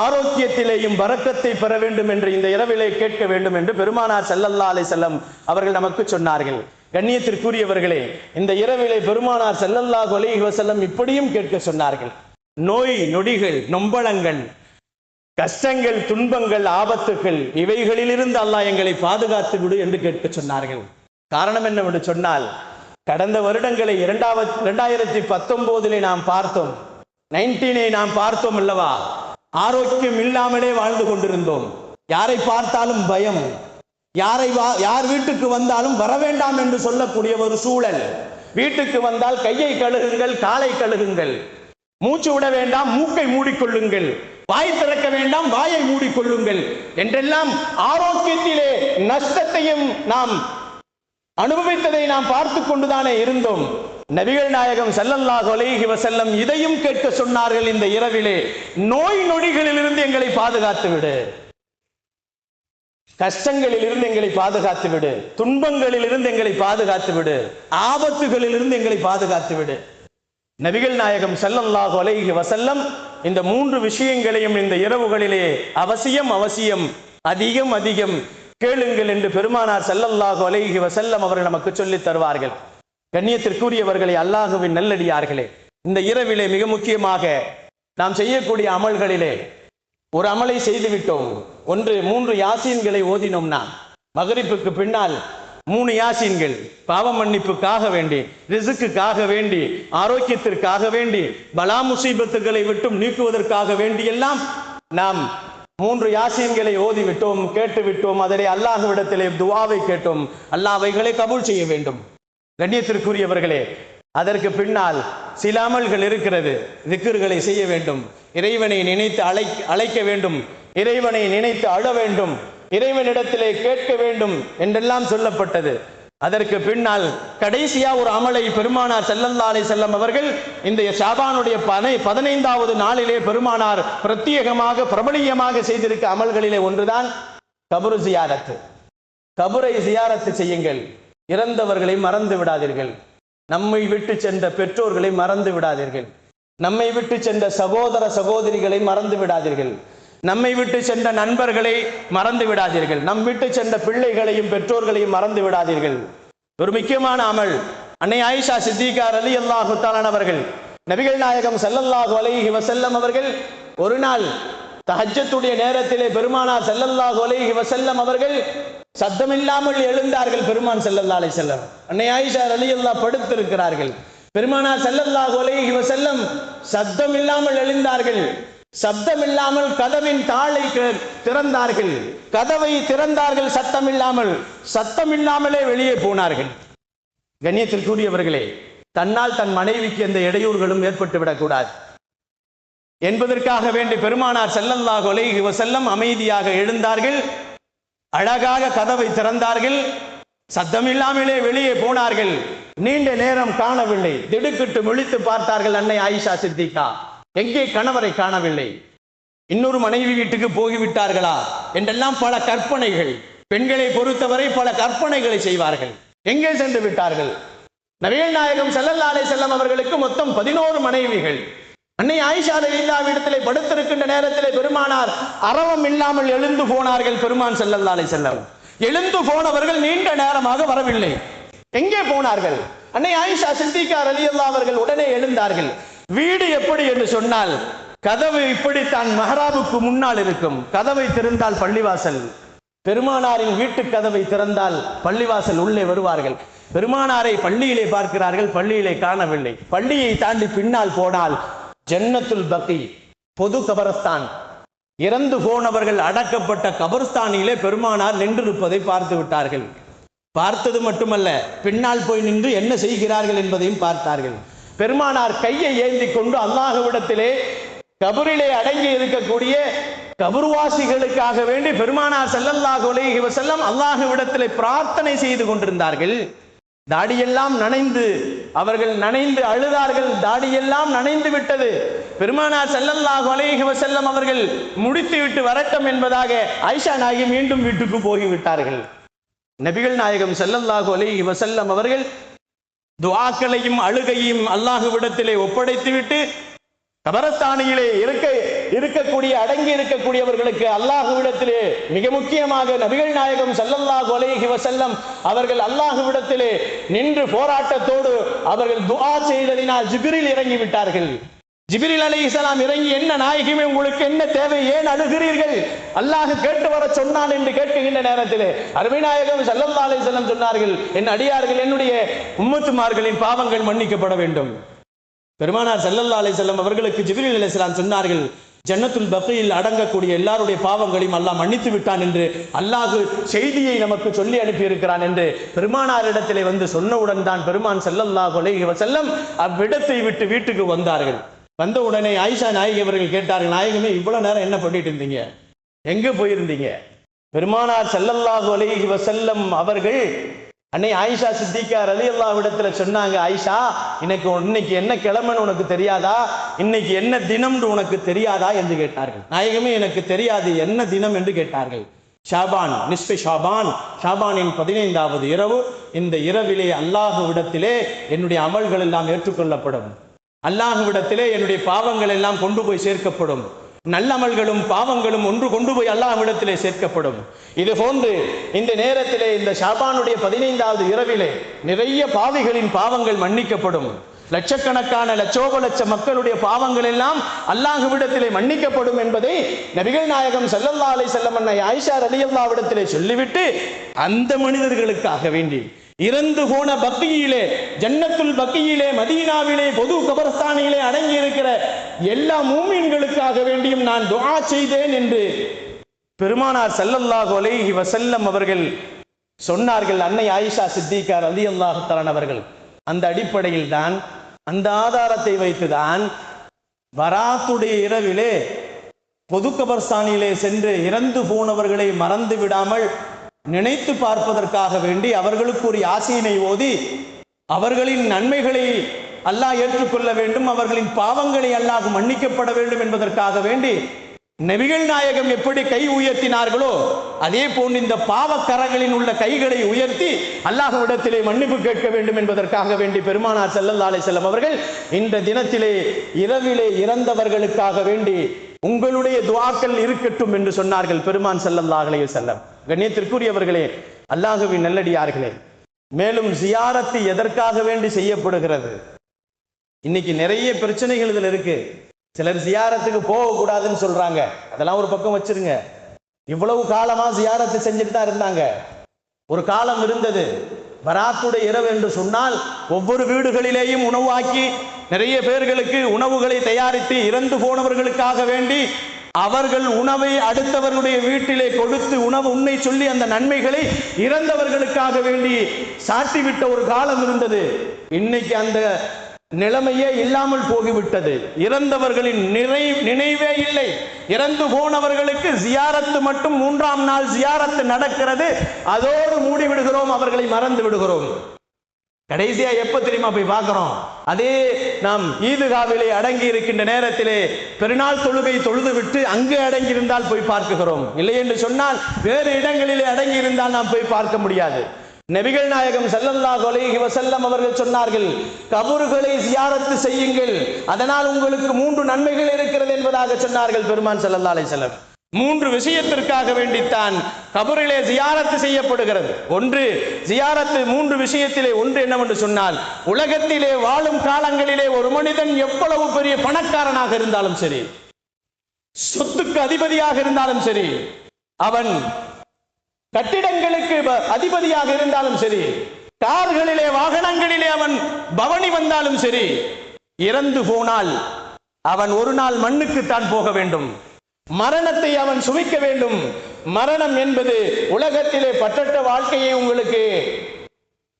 ஆரோக்கியத்திலேயும் பரக்கத்தை பெற வேண்டும் என்று இந்த இரவிலே கேட்க வேண்டும் என்று பெருமானார் ஸல்லல்லாஹு அலைஹி வஸல்லம் அவர்கள் நமக்கு சொன்னார்கள். கண்ணியத்திற்குரியவர்களே, இந்த இரவிலே பெருமானார் ஸல்லல்லாஹு அலைஹி வஸல்லம் இப்படியும் கேட்க சொன்னார்கள். நோய் நொடிகள், நொம்பளங்கள், கஷ்டங்கள், துன்பங்கள், ஆபத்துகள் இவைகளிலிருந்து அல்லாஹ் எங்களை பாதுகாத்து விடு என்று கேட்க சொன்னார்கள். காரணம் என்னவென்று சொன்னால், கடந்த வருடங்களை 2019 நாம் பார்த்தோம், 19 நாம் பார்த்தோம் அல்லவா? ஆரோக்கியம் இல்லாமலே வாழ்ந்து கொண்டிருந்தோம். யாரை பார்த்தாலும் பயம், யார் வீட்டுக்கு வந்தாலும் வர வேண்டாம் என்று சொல்லக்கூடிய ஒரு சூழல். வீட்டுக்கு வந்தால் கையை கழுகுங்கள், காலை கழுகுங்கள், மூச்சு விட வேண்டாம், மூக்கை மூடிக்கொள்ளுங்கள், வாய் திறக்க வேண்டாம், வாயை மூடிக்கொள்ளுங்கள் என்றெல்லாம் ஆரோக்கியத்திலே நஷ்டத்தையும் நாம் அனுபவித்ததை நாம் பார்த்து கொண்டுதானே இருந்தோம். நபிகள் நாயகம் ஸல்லல்லாஹு அலைஹி வஸல்லம் இதையும் கேட்க சொன்னார்கள் இந்த இரவிலே. நோய் நொடிகளிலிருந்து எங்களை பாதுகாத்து விடு, கஷ்டங்களிலிருந்து எங்களை பாதுகாத்து விடு, துன்பங்களிலிருந்து எங்களை பாதுகாத்து விடு, ஆபத்துகளிலிருந்து எங்களை பாதுகாத்து விடு. நபிகள் நாயகம் ஸல்லல்லாஹு அலைஹி வஸல்லம் இந்த 3 விஷயங்களையும் இந்த இரவுகளிலே அவசியம் அதிகம் கேளுங்கள் என்று பெருமானார் ஸல்லல்லாஹு அலைஹி வஸல்லம் அவர்கள் நமக்கு சொல்லித் தருவார்கள். கண்ணியத்திற்குரியவர்களே, அல்லாஹுவின் நல்லடியார்களே, இந்த இரவிலே மிக முக்கியமாக நாம் செய்யக்கூடிய அமல்களிலே ஒரு அமலை செய்துவிட்டோம். 3 யாசீன்களை ஓதினோம். நாம் மகரிப்புக்கு பின்னால் 3 யாசீன்கள், பாவ மன்னிப்புக்காக வேண்டி, ரிஸ்க்குக்காக வேண்டி, ஆரோக்கியத்திற்காக வேண்டி, பலா முசீபத்துகளை விட்டும் நீக்குவதற்காக வேண்டி எல்லாம் நாம் 3 யாசீன்களை ஓதிவிட்டோம், கேட்டுவிட்டோம். அதிலே அல்லாஹ்விடத்திலே துஆவை கேட்டோம். அல்லாஹ் அவைகளை கபூல் செய்ய வேண்டும். கண்ணியத்திற்குரியவர்களே, அதற்கு பின்னால் சில அமல்கள் இருக்கிறது. திக்ர்களை செய்ய வேண்டும், இறைவனை நினைத்து அழைக்க வேண்டும், இறைவனை நினைத்து அழ வேண்டும், இறைவனிடத்திலே கேட்க வேண்டும் என்றெல்லாம் சொல்லப்பட்டது. அதற்கு பின்னால் கடைசியா ஒரு அமலை பெருமானார் ஸல்லல்லாஹு அலைஹி வஸல்லம் அவர்கள் இந்த ஷாபானுடைய 15வது நாளிலே பெருமானார் பிரத்யேகமாக பிரபலியமாக செய்திருக்க அமல்களிலே ஒன்றுதான் கபரு ஜியாரத்து. கபரை ஜியாரத்து செய்யுங்கள். இறந்தவர்களை மறந்து விடாதீர்கள். நம்மை விட்டு சென்ற பெற்றோர்களை மறந்து விடாதீர்கள். நம்மை விட்டு சென்ற சகோதர சகோதரிகளை மறந்து விடாதீர்கள். நம்மை விட்டு சென்ற நண்பர்களை மறந்து விடாதீர்கள். நம் விட்டு சென்ற பிள்ளைகளையும் பெற்றோர்களையும் மறந்து விடாதீர்கள். ஒரு முக்கியமான அமல். அன்னை ஆயிஷா சித்திகா ரலியல்லாஹு தஆலா அவர்கள் நபிகள் நாயகம் ஸல்லல்லாஹு அலைஹி வஸல்லம் அவர்கள் ஒரு நாள் தஹஜ்ஜத்துடைய நேரத்திலே பெருமானார் ஸல்லல்லாஹு அலைஹி வஸல்லம் அவர்கள் சத்தமில்லாமல் எழுந்தார்கள். பெருமான் ஸல்லல்லாஹு அலைஹி வஸல்லம், அன்னை ஆயிஷா ரலியல்லாஹு படுத்திருக்கிறார்கள். பெருமானார் ஸல்லல்லாஹு அலைஹி வஸல்லம் சத்தம் இல்லாமல் எழுந்தார்கள். சப்தம் இல்லாமல் கதவின் தாளை திறந்தார்கள். கதவை திறந்தார்கள் சத்தம் இல்லாமலே வெளியே போனார்கள். கண்ணியத்திற்குரியவர்களே, தன்னால் தன் மனைவிக்கு எந்த இடையூறுகளும் ஏற்பட்டு விடக்கூடாது என்பதற்காக வேண்டி பெருமானார் ஸல்லல்லாஹு அலைஹி வஸல்லம் அமைதியாக எழுந்தார்கள். அழகாக கதவை திறந்தார்கள். சத்தமில்லாமலே வெளியே போனார்கள். நீண்ட நேரம் காணவில்லை. திடுக்கிட்டு விழித்து பார்த்தார்கள் அன்னை ஆயிஷா சித்திகா. எங்கே கணவரை காணவில்லை. இன்னொரு மனைவி வீட்டுக்கு போய்விட்டார்களா என்றெல்லாம் பல கற்பனைகள். பெண்களை பொறுத்தவரை பல கற்பனைகளை செய்வார்கள். எங்கே சென்று விட்டார்கள்? நபிகள் நாயகம் ஸல்லல்லாஹு அலைஹி வஸல்லம் அவர்களுக்கு மொத்தம் 11 மனைவிகள். அன்னை ஆயிஷா ரலியல்லாஹு இடத்திலே படுத்திருக்கின்ற நேரத்திலே பெருமானார் அரவம் இல்லாமல் எழுந்து போனார்கள். பெருமான் ஸல்லல்லாஹு அலைஹி வஸல்லம் எழுந்து போனவர்கள் நீண்ட நேரமாக வரவில்லை. எங்கே போனார்கள்? அன்னை ஆயிஷா சித்திகா ரலியல்லாஹு அவர்கள் உடனே எழுந்தார்கள். வீடு எப்படி என்று சொன்னால், கதவு இப்படித்தான் மஹராபுக்கு முன்னால் இருக்கும். கதவை திறந்தால் பள்ளிவாசல். பெருமானாரின் வீட்டு கதவை திறந்தால் பள்ளிவாசல் உள்ளே வருவார்கள். பெருமானாரை பள்ளியிலே பார்க்கிறார்கள். பள்ளியிலே காணவில்லை. பள்ளியை தாண்டி பின்னால் போனால் ஜன்னத்துல் பக்கி, பொது கபரஸ்தான், இறந்து போனவர்கள் அடக்கப்பட்ட கபர்ஸ்தானிலே பெருமானார் நின்றிருப்பதை பார்த்து விட்டார்கள். பார்த்தது மட்டுமல்ல, பின்னால் போய் நின்று என்ன செய்கிறார்கள் என்பதையும் பார்த்தார்கள். பெருமானார் கையை ஏந்தி கொண்டு அல்லாஹ்விடத்திலே கபரிலே அடங்கி இருக்கக்கூடிய கபர்வாசிகளுக்காக வேண்டி பெருமானார் ஸல்லல்லாஹு அலைஹி வஸல்லம் அல்லாஹ்விடத்திலே பிரார்த்தனை செய்து கொண்டிருந்தார்கள். தாடியெல்லாம் நனைந்து அவர்கள் நனைந்து அழுதார்கள். தாடியெல்லாம் நனைந்து விட்டது. பெருமானார் ஸல்லல்லாஹு அலைஹி வஸல்லம் அவர்கள் முடித்து விட்டு வரட்டும் என்பதாக ஆயிஷா நாயகி மீண்டும் வீட்டுக்கு போய்விட்டார்கள். நபிகள் நாயகம் ஸல்லல்லாஹு அலைஹி வஸல்லம் அவர்கள் துஆக்களையும் அழுகையும் அல்லாஹ்விடத்திலே ஒப்படைத்துவிட்டு கபரஸ்தானியிலே இருக்கக்கூடிய அடங்கி இருக்கக்கூடியவர்களுக்கு அல்லாஹ்விடத்திலே மிக முக்கியமாக நபிகள் நாயகம் ஸல்லல்லாஹு அலைஹி வஸல்லம் அவர்கள் அல்லாஹ்விடத்திலே நின்று போராட்டத்தோடு அவர்கள் துஆ செய்ததினால் ஜிப்ரீல் இறங்கி விட்டார்கள். ஜிப்ரீல் அலைஹிஸ்ஸலாம் இறங்கி, என்ன நாயகமே, உங்களுக்கு என்ன தேவை, ஏன் அழுகிறீர்கள், அல்லாஹ் கேட்டு வர சொன்னான் என்று கேட்கின்ற நேரத்திலே அருமை நாயகம் ஸல்லல்லாஹு அலைஹி வஸல்லம் சொன்னார்கள், என் அடியார்கள், என்னுடைய உம்மத்துமார்களின் பாவங்கள் மன்னிக்கப்பட வேண்டும். பெருமானார் ஸல்லல்லாஹு அலைஹி வஸல்லம் அவர்களுக்கு ஜிப்ரீல் அலைஹிஸ்ஸலாம் சொன்னார்கள், ஜன்னத்துல் பக்கீயில் அடங்கக்கூடிய எல்லாருடைய பாவங்களையும் அல்லாஹ் மன்னித்து விட்டான் என்று அல்லாஹ் செய்தியை நமக்கு சொல்லி அனுப்பி இருக்கிறான் என்று பெருமானாரிடத்திலே வந்து சொன்னவுடன் தான் பெருமான் ஸல்லல்லாஹு அலைஹி வஸல்லம் அவ்விடத்தை விட்டு வீட்டுக்கு வந்தார்கள். வந்த உடனே ஆயிஷா நாயகி அவர்கள் கேட்டார்கள், நாயகமே, இவ்வளவு நேரம் என்ன பண்ணிட்டு இருந்தீங்க, எங்க போயிருந்தீங்க? பெருமானார் ஸல்லல்லாஹு அலைஹி வஸல்லம் அவர்கள் அன்னை ஆயிஷா சித்திகா ரலியல்லாஹு இடத்துல சொன்னாங்க, ஆயிஷா, இன்னைக்கு என்ன கிழமைன்னு உனக்கு தெரியாதா, இன்னைக்கு என்ன தினம்னு உனக்கு தெரியாதா என்று கேட்டார்கள். நாயகமே, எனக்கு தெரியாது, என்ன தினம் என்று கேட்டார்கள். ஷாபான், நிஸ்பி ஷாபான், ஷாபானின் 15வது இரவு. இந்த இரவிலே அல்லாஹ்விடத்திலே என்னுடைய அமல்கள் எல்லாம் ஏற்றுக்கொள்ளப்படும். அல்லாஹ்விடத்திலே என்னுடைய பாவங்கள் எல்லாம் கொண்டு போய் சேர்க்கப்படும். நல்லமல்களும் பாவங்களும் ஒன்று கொண்டு போய் அல்லாஹ்விடத்திலே சேர்க்கப்படும். இது போன்று இந்த நேரத்திலே, இந்த ஷாபானுடைய 15வது இரவிலே நிறைய பாவிகளின் பாவங்கள் மன்னிக்கப்படும். லட்சக்கணக்கான லட்ச மக்களுடைய பாவங்கள் எல்லாம் அல்லாஹ்விடத்திலே மன்னிக்கப்படும் என்பதை நபிகள் நாயகம் ஸல்லல்லாஹு அலைஹி வஸல்லம் அன்னை ஆயிஷா ரலியல்லாஹு இடத்திலே சொல்லிவிட்டு, அந்த மனிதர்களுக்காக வேண்டி இறந்து போன பக்கியிலே, ஜன்னத்துல் பக்கியிலே, மதீனாவிலே, பொது கபர்ஸ்தானிலே அடங்கி இருக்கிற எல்லா மூமின்களுக்காக வேண்டியும் நான் துஆ செய்தேன் என்று பெருமானார் ஸல்லல்லாஹு அலைஹி வஸல்லம் அவர்கள் சொன்னார்கள். அன்னை ஆயிஷா சித்திகா ரலியல்லாஹு தஆலா அவர்கள் அந்த அடிப்படையில் தான், அந்த ஆதாரத்தை வைத்துதான் பராத்துடைய இரவிலே பொது கபர்ஸ்தானிலே சென்று இறந்து போனவர்களை மறந்து விடாமல் நினைத்து பார்ப்பதற்காக வேண்டி அவர்களுக்கு ஒரு யாசீனை ஓதி அவர்களின் நன்மைகளை அல்லாஹ் ஏற்றுக்கொள்ள வேண்டும், அவர்களின் பாவங்களை அல்லாஹ் மன்னிக்கப்பட வேண்டும் என்பதற்காக வேண்டி நபிகள் நாயகம் எப்படி கை உயர்த்தினார்களோ அதே போன்று இந்த பாவக்கரங்களின் உள்ள கைகளை உயர்த்தி அல்லாஹ்விடத்திலே மன்னிப்பு கேட்க வேண்டும் என்பதற்காக வேண்டி பெருமானார் ஸல்லல்லாஹு அலைஹி வஸல்லம் அவர்கள் இந்த தினத்திலே இரவிலே இறந்தவர்களுக்காக வேண்டி உங்களுடைய துஆக்கள் இருக்கட்டும் என்று சொன்னார்கள் பெருமான் ஸல்லல்லாஹு அலைஹி வஸல்லம். கண்ணியத்திற்குரியவர்களே, அல்லாஹ்வின் நல்லடியார்களே, மேலும் ஜியாரத்து எதற்காக வேண்டி செய்யப்படுகிறது? இன்னைக்கு நிறைய பிரச்சனைகள் இதுல இருக்கு. சிலர் ஜியாரத்துக்கு போகக்கூடாதுன்னு சொல்றாங்க. அதெல்லாம் ஒரு பக்கம் வச்சிருங்க. இவ்வளவு காலமா ஜியாரத்து செஞ்சுட்டு தான் இருந்தாங்க. ஒரு காலம் இருந்தது, பராத்துடைய இரவு என்று சொன்னால் ஒவ்வொரு வீடுகளிலேயும் உணவாக்கி நிறைய பேர்களுக்கு உணவுகளை தயாரித்து இறந்து போனவர்களுக்காக வேண்டி அவர்கள் உணவை அடுத்தவர்களுடைய வீட்டிலே கொடுத்து உணவு உண்ணை சொல்லி அந்த நன்மைகளை இறந்தவர்களுக்காக வேண்டி சாட்டிவிட்ட ஒரு காலம் இருந்தது. இன்னைக்கு அந்த நிலைமையே இல்லாமல் போகிவிட்டது. இறந்தவர்களின் நினைவே இல்லை. இறந்து போனவர்களுக்கு ஜியாரத்து மட்டும் 3ஆம் நாள் ஜியாரத்து நடக்கிறது, அதோடு மூடிவிடுகிறோம், அவர்களை மறந்து விடுகிறோம். கடைசியா எப்ப தெரியுமா போய் பார்க்கிறோம்? அதே நாம் ஈதுகாவிலே அடங்கி இருக்கின்ற நேரத்திலே பெருநாள் தொழுகை தொழுது விட்டு அங்கு அடங்கி இருந்தால் போய் பார்க்கிறோம். இல்லை என்று சொன்னால் வேறு இடங்களிலே அடங்கி இருந்தால் நாம் போய் பார்க்க முடியாது. நபிகள் நாயகம் ஸல்லல்லாஹு அலைஹி வஸல்லம் அவர்கள் சொன்னார்கள், கபறுகளை ஜியாரத்து செய்யுங்கள், அதனால் உங்களுக்கு 3 நன்மைகள் இருக்கிறது என்பதாக சொன்னார்கள் பெருமான் ஸல்லல்லாஹு அலைஹி வஸல்லம். 3 விஷயத்திற்காக வேண்டித்தான் கபரிலே ஜியாரத்து செய்யப்படுகிறது. ஒன்று ஜியாரத்து 3 விஷயத்திலே ஒன்று என்னவென்று சொன்னால், உலகத்திலே வாழும் காலங்களிலே ஒரு மனிதன் எவ்வளவு பெரிய பணக்காரனாக இருந்தாலும் சரி, சொத்துக்கு அதிபதியாக இருந்தாலும் சரி, அவன் கட்டிடங்களுக்கு அதிபதியாக இருந்தாலும் சரி, கார்களிலே வாகனங்களிலே அவன் பவனி வந்தாலும் சரி, இறந்து போனால் அவன் ஒரு நாள் மண்ணுக்குத்தான் போக வேண்டும். மரணத்தை அவன் சுமிக்க வேண்டும். மரணம் என்பது உலகத்திலே பற்றற்ற வாழ்க்கையை உங்களுக்கு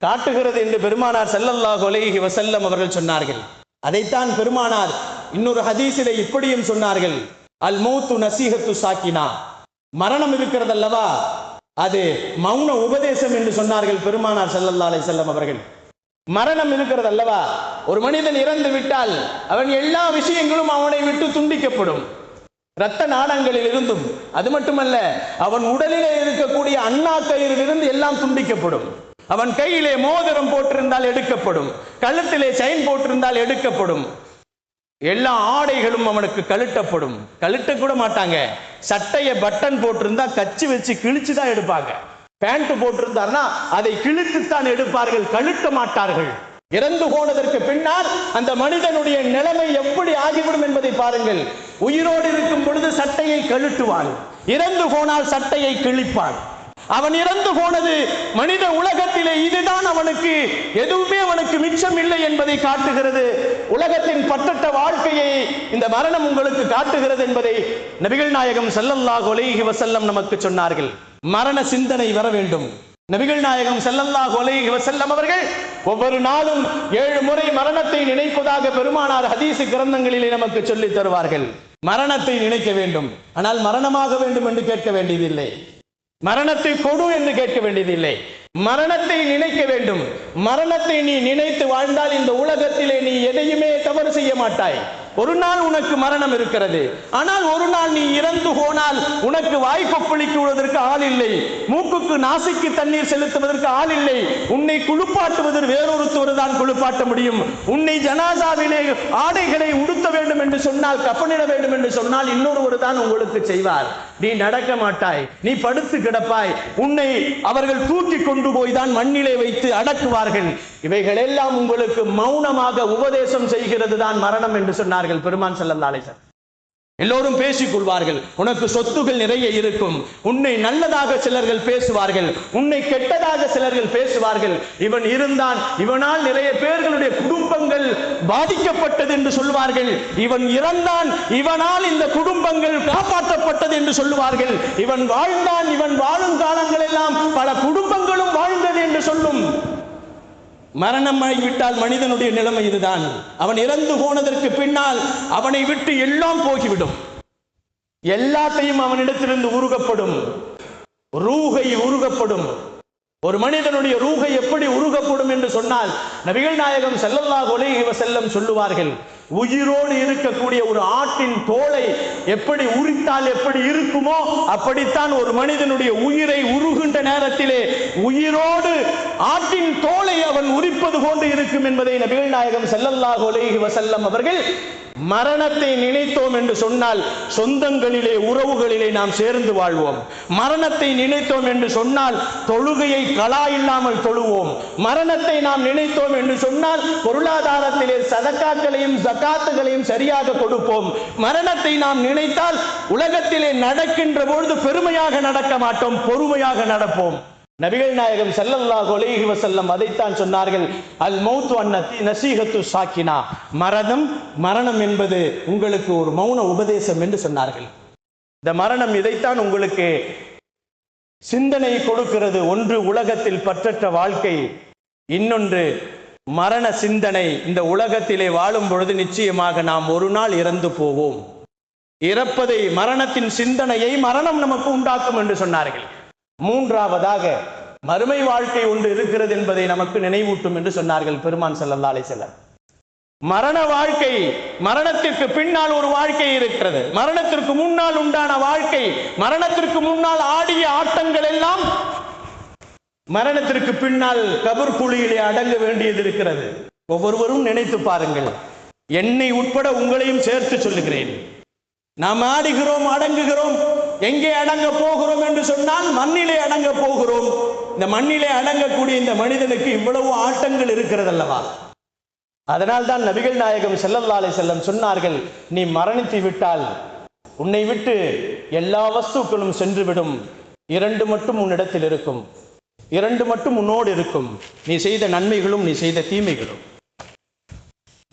காட்டுகிறது என்று பெருமானார் ஸல்லல்லாஹு அலைஹி வஸல்லம் அவர்கள் சொன்னார்கள். அதைத்தான் பெருமானார் இன்னொரு ஹதீஸிலே இப்படியும் சொன்னார்கள், அல் மௌத்து நசீஹத்து சாக்கினா, மரணம் இருக்கிறது அல்லவா அது மௌன உபதேசம் என்று சொன்னார்கள் பெருமானார் ஸல்லல்லாஹு அலைஹி வஸல்லம் அவர்கள். மரணம் இருக்கிறது அல்லவா, ஒரு மனிதன் இறந்து விட்டால் அவன் எல்லா விஷயங்களும் அவனை விட்டு துண்டிக்கப்படும். இரத்த நாடங்களில் இருந்தும், அது மட்டுமல்ல, அவன் உடலிலே இருக்கக்கூடிய அண்ணா கயிறிலிருந்து எல்லாம் துண்டிக்கப்படும். அவன் கையிலே மோதிரம் போட்டிருந்தால் எடுக்கப்படும், கழுத்திலே செயின் போட்டிருந்தால் எடுக்கப்படும், எல்லா ஆடைகளும் அவனுக்கு கழட்டப்படும். கழட்ட கூட மாட்டாங்க, சட்டைய பட்டன் போட்டிருந்தா கச்சி வச்சு கிழிச்சு தான் எடுப்பாங்க. பேண்ட் போட்டிருந்தார்னா அதை கிழித்துத்தான் எடுப்பார்கள், கழட்ட மாட்டார்கள். இறந்து போனதற்கு பின்னால் அந்த மனிதனுடைய நிலைமை எப்படி ஆகிவிடும் என்பதை பாருங்கள். உயிரோடு இருக்கும் பொழுது சட்டையை கழட்டுவான், இறந்து போனால் சட்டையை கிழிப்பான். அவன் இறந்து போனது மனித உலகத்திலே இதுதான் அவனுக்கு, எதுவுமே அவனுக்கு மிச்சம் இல்லை என்பதை காட்டுகிறது. உலகத்தின் பற்றற்ற வாழ்க்கையை இந்த மரணம் உங்களுக்கு காட்டுகிறது என்பதை நபிகள் நாயகம் ஸல்லல்லாஹு அலைஹி வஸல்லம் நமக்கு சொன்னார்கள். மரண சிந்தனை வர வேண்டும். நபிகள் நாயகம் ஸல்லல்லாஹு அலைஹி வஸல்லம் அவர்கள் ஒவ்வொரு நாளும் 7 முறை மரணத்தை நினைப்பதாக பெருமானார் ஹதீஸ் கிரந்தங்களிலே நமக்கு சொல்லி தருவார்கள். மரணத்தை நினைக்க வேண்டும், ஆனால் மரணமாக வேண்டும் என்று கேட்க வேண்டியதில்லை, மரணத்தை கொடு என்று கேட்க வேண்டியதில்லை, மரணத்தை நினைக்க வேண்டும். மரணத்தை நீ நினைத்து வாழ்ந்தால் இந்த உலகத்திலே நீ எதையுமே தவறு செய்ய மாட்டாய். ஒரு நாள் உனக்கு மரணம் இருக்கிறது, ஆனால் ஒரு நாள் நீ இறந்து போனால் உனக்கு வாய்ப்பளிக்குவதற்கு ஆள் இல்லை, மூக்குக்கு நாசிக்கு தண்ணீர் செலுத்துவதற்கு ஆள் இல்லை, உன்னை குளிப்பாட்டுவதற்கு வேறொருத்தர் தான் குளிப்பாட்ட முடியும். உன்னை ஜனாசாவிலே ஆடைகளை உடுத்த வேண்டும் என்று சொன்னால், கஃனிட வேண்டும் என்று சொன்னால் இன்னொருவர் தான் உங்களுக்கு செய்வார். நீ நடக்க மாட்டாய், நீ படுத்து கிடப்பாய். உன்னை அவர்கள் தூக்கி கொண்டு போய் தான் மண்ணிலே வைத்து அடக்குவார்கள். இவைகள் எல்லாம் உங்களுக்கு மௌனமாக உபதேசம் செய்கிறது தான் மரணம் என்று சொன்னார்கள் பெருமான் ஸல்லல்லாஹு அலைஹி வஸல்லம். எல்லோரும் பேசிக் கொள்வார்கள், உனக்கு சொத்துகள் நிறைய இருக்கும், உன்னை நல்லதாக சிலர்கள் பேசுவார்கள், உன்னை கெட்டதாக சிலர்கள் பேசுவார்கள். இவன் இருந்தான், இவனால் நிறைய பேர்களுடைய குடும்பங்கள் பாதிக்கப்பட்டது என்று சொல்வார்கள். இவன் இறந்தான், இவனால் இந்த குடும்பங்கள் காப்பாற்றப்பட்டது என்று சொல்லுவார்கள். இவன் வாழ்ந்தான், இவன் வாழும் காலங்கள் எல்லாம் பல குடும்பங்களும் வாழ்ந்தது என்று சொல்லும். மரணமாகிவிட்டால் மனிதனுடைய நிலைமை இதுதான். அவன் இறந்து போனதற்கு பின்னால் அவனை விட்டு எல்லாம் போய்விடும், எல்லாத்தையும் அவனிடத்திலிருந்து உருகப்படும், ரூஹை உருகப்படும். ஒரு மனிதனுடைய ரூஹை எப்படி உருகப்படும் என்று சொன்னால், நபிகள் நாயகம் ஸல்லல்லாஹு அலைஹி வஸல்லம் சொல்லுவார்கள், உயிரோடு இருக்கக்கூடிய ஒரு ஆட்டின் தோலை எப்படி உரித்தால் எப்படி இருக்குமோ அப்படித்தான் ஒரு மனிதனுடைய உயிரை உருகின்ற நேரத்திலே உயிரோடு ஆட்டின் தோலை அவன் உரிப்பது போன்று இருக்கும் என்பதை நபிகள் நாயகம் ஸல்லல்லாஹு அலைஹி வஸல்லம் அவர்கள் மரணத்தை நினைத்தோம் என்று சொன்னால் சொந்தங்களிலே உறவுகளிலே நாம் சேர்ந்து வாழ்வோம். மரணத்தை நினைத்தோம் என்று சொன்னால் தொழுகையை கலா இல்லாமல் தொழுவோம். மரணத்தை நாம் நினைத்தோம் என்று சொன்னால் பொருளாதாரத்திலே சதக்காக்களையும் ஜகாத்துகளையும் சரியாக கொடுப்போம். மரணத்தை நாம் நினைத்தால் உலகத்திலே நடக்கின்ற பொழுது பெருமையாக நடக்க மாட்டோம், பொறுமையாக நடப்போம். நபிகள் நாயகம் ஸல்லல்லாஹு அலைஹி வஸல்லம் அதைத்தான் சொன்னார்கள், அல் மௌத்து நசீஹத்து சாக்கினா, மரணம் என்பது உங்களுக்கு ஒரு மௌன உபதேசம் என்று சொன்னார்கள். இந்த மரணம் இதைத்தான் உங்களுக்கு சிந்தனை கொடுக்கிறது. ஒன்று உலகத்தில் பற்றற்ற வாழ்க்கை, இன்னொன்று மரண சிந்தனை. இந்த உலகத்திலே வாழும் பொழுது நிச்சயமாக நாம் ஒரு நாள் இறந்து போவோம். இறப்பதை, மரணத்தின் சிந்தனையை மரணம் நமக்கு உண்டாக்கும் என்று சொன்னார்கள். மூன்றாவதாக மறுமை வாழ்க்கை ஒன்று இருக்கிறது என்பதை நமக்கு நினைவூட்டும் என்று சொன்னார்கள் பெருமான் ஸல்லல்லாஹு அலைஹி வஸல்லம். மரண வாழ்க்கை, மரணத்திற்கு பின்னால் ஒரு வாழ்க்கை இருக்கிறது. மரணத்திற்கு முன்னால் உண்டான வாழ்க்கை, மரணத்திற்கு முன்னால் ஆடிய ஆட்டங்கள் எல்லாம் மரணத்திற்கு பின்னால் கபர் குழியிலே அடங்க வேண்டியது இருக்கிறது. ஒவ்வொருவரும் நினைத்து பாருங்கள், என்னை உட்பட உங்களையும் சேர்த்து சொல்லுகிறேன். நாம் ஆடுகிறோம், அடங்குகிறோம், எங்கே அடங்க போகிறோம் என்று சொன்னால் மண்ணிலே அடங்க போகிறோம். இந்த மண்ணிலே அடங்கக்கூடிய இந்த மனிதனுக்கு இவ்வளவு ஆட்டங்கள் இருக்கிறது அல்லவா? அதனால் தான் நபிகள் நாயகம் ஸல்லல்லாஹு அலைஹி வஸல்லம் சொன்னார்கள், நீ மரணித்து விட்டால் உன்னை விட்டு எல்லா வஸ்துக்களும் சென்றுவிடும், 2 மட்டும் உன்னிடத்தில் இருக்கும், 2 மட்டும் உன்னோடு இருக்கும், நீ செய்த நன்மைகளும் நீ செய்த தீமைகளும்.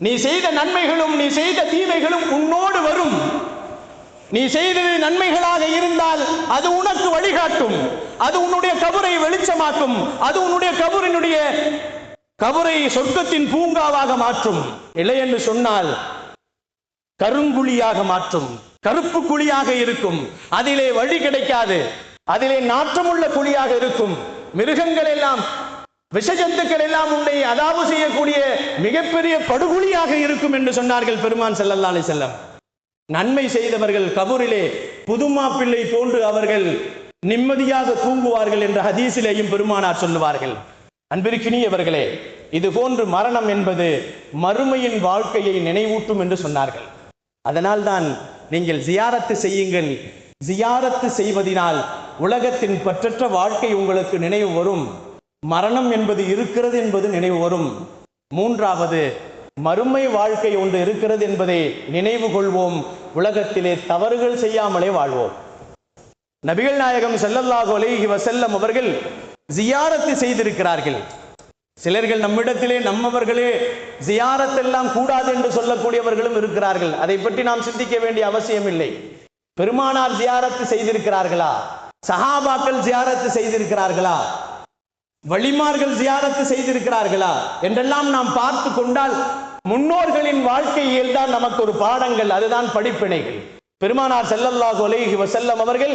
நீ செய்த நன்மைகளும் நீ செய்த தீமைகளும் உன்னோடு வரும். நீ செய்தது நன்மைகளாக இருந்தால் அது உனக்கு வழிகாட்டும், அது உன்னுடைய கபரை வெளிச்சமாக்கும், அது உன்னுடைய கபரை சொர்க்கத்தின் பூங்காவாக மாற்றும். இல்லை என்று சொன்னால் கருங்குழியாக மாற்றும், கருப்பு குழியாக இருக்கும், அதிலே வழி கிடைக்காது, அதிலே நாற்றமுள்ள குழியாக இருக்கும். மிருகங்கள் எல்லாம், விஷஜந்துக்கள் எல்லாம் உன்னை அதாவு செய்யக்கூடிய மிகப்பெரிய படுகொலியாக இருக்கும் என்று சொன்னார்கள் பெருமான் ஸல்லல்லாஹு அலைஹி வஸல்லம். நன்மை செய்தவர்கள் கபூரிலே புதுமா பிள்ளை போன்று அவர்கள் நிம்மதியாக தூங்குவார்கள் என்ற ஹதீஸிலேயும் பெருமானார் சொல்லுவார்கள். அன்பிற்கினியவர்களே, இது போன்று மரணம் என்பது மறுமையின் வாழ்க்கையை நினைவூட்டும் என்று சொன்னார்கள். அதனால் தான் நீங்கள் ஜியாரத்து செய்யுங்கள். ஜியாரத்து செய்வதனால் உலகத்தின் பற்றற்ற வாழ்க்கை உங்களுக்கு நினைவு வரும், மரணம் என்பது இருக்கிறது என்பது நினைவு வரும். மூன்றாவது, மறுமை வாழ்க்கை ஒன்று இருக்கிறது என்பதை நினைவு கொள்வோம். உலகத்திலே தவறுகள் செய்யாமலே வாழ்வோம். நபிகள் நாயகம் ஸல்லல்லாஹு அலைஹி வஸல்லம் அவர்கள் ஜியாரத்து செய்திருக்கிறார்கள். சிலர்கள் நம்மிடத்திலே நம்மவர்களே ஜியாரத்தெல்லாம் கூடாது என்று சொல்லக்கூடியவர்களும் இருக்கிறார்கள். அதை பற்றி நாம் சிந்திக்க வேண்டிய அவசியம் இல்லை. பெருமானார் ஜியாரத்து செய்திருக்கிறார்களா? சஹாபாக்கள் ஜியாரத்து செய்திருக்கிறார்களா? வலிமார்கள் ஜியாரத்து செய்திருக்கிறார்களா என்றெல்லாம் நாம் பார்த்து கொண்டால் முன்னோர்களின் வாழ்க்கையில் தான் நமக்கு ஒரு பாடங்கள், அதுதான் படிப்பினைகள். பெருமானார் ஸல்லல்லாஹு அலைஹி வஸல்லம் அவர்கள்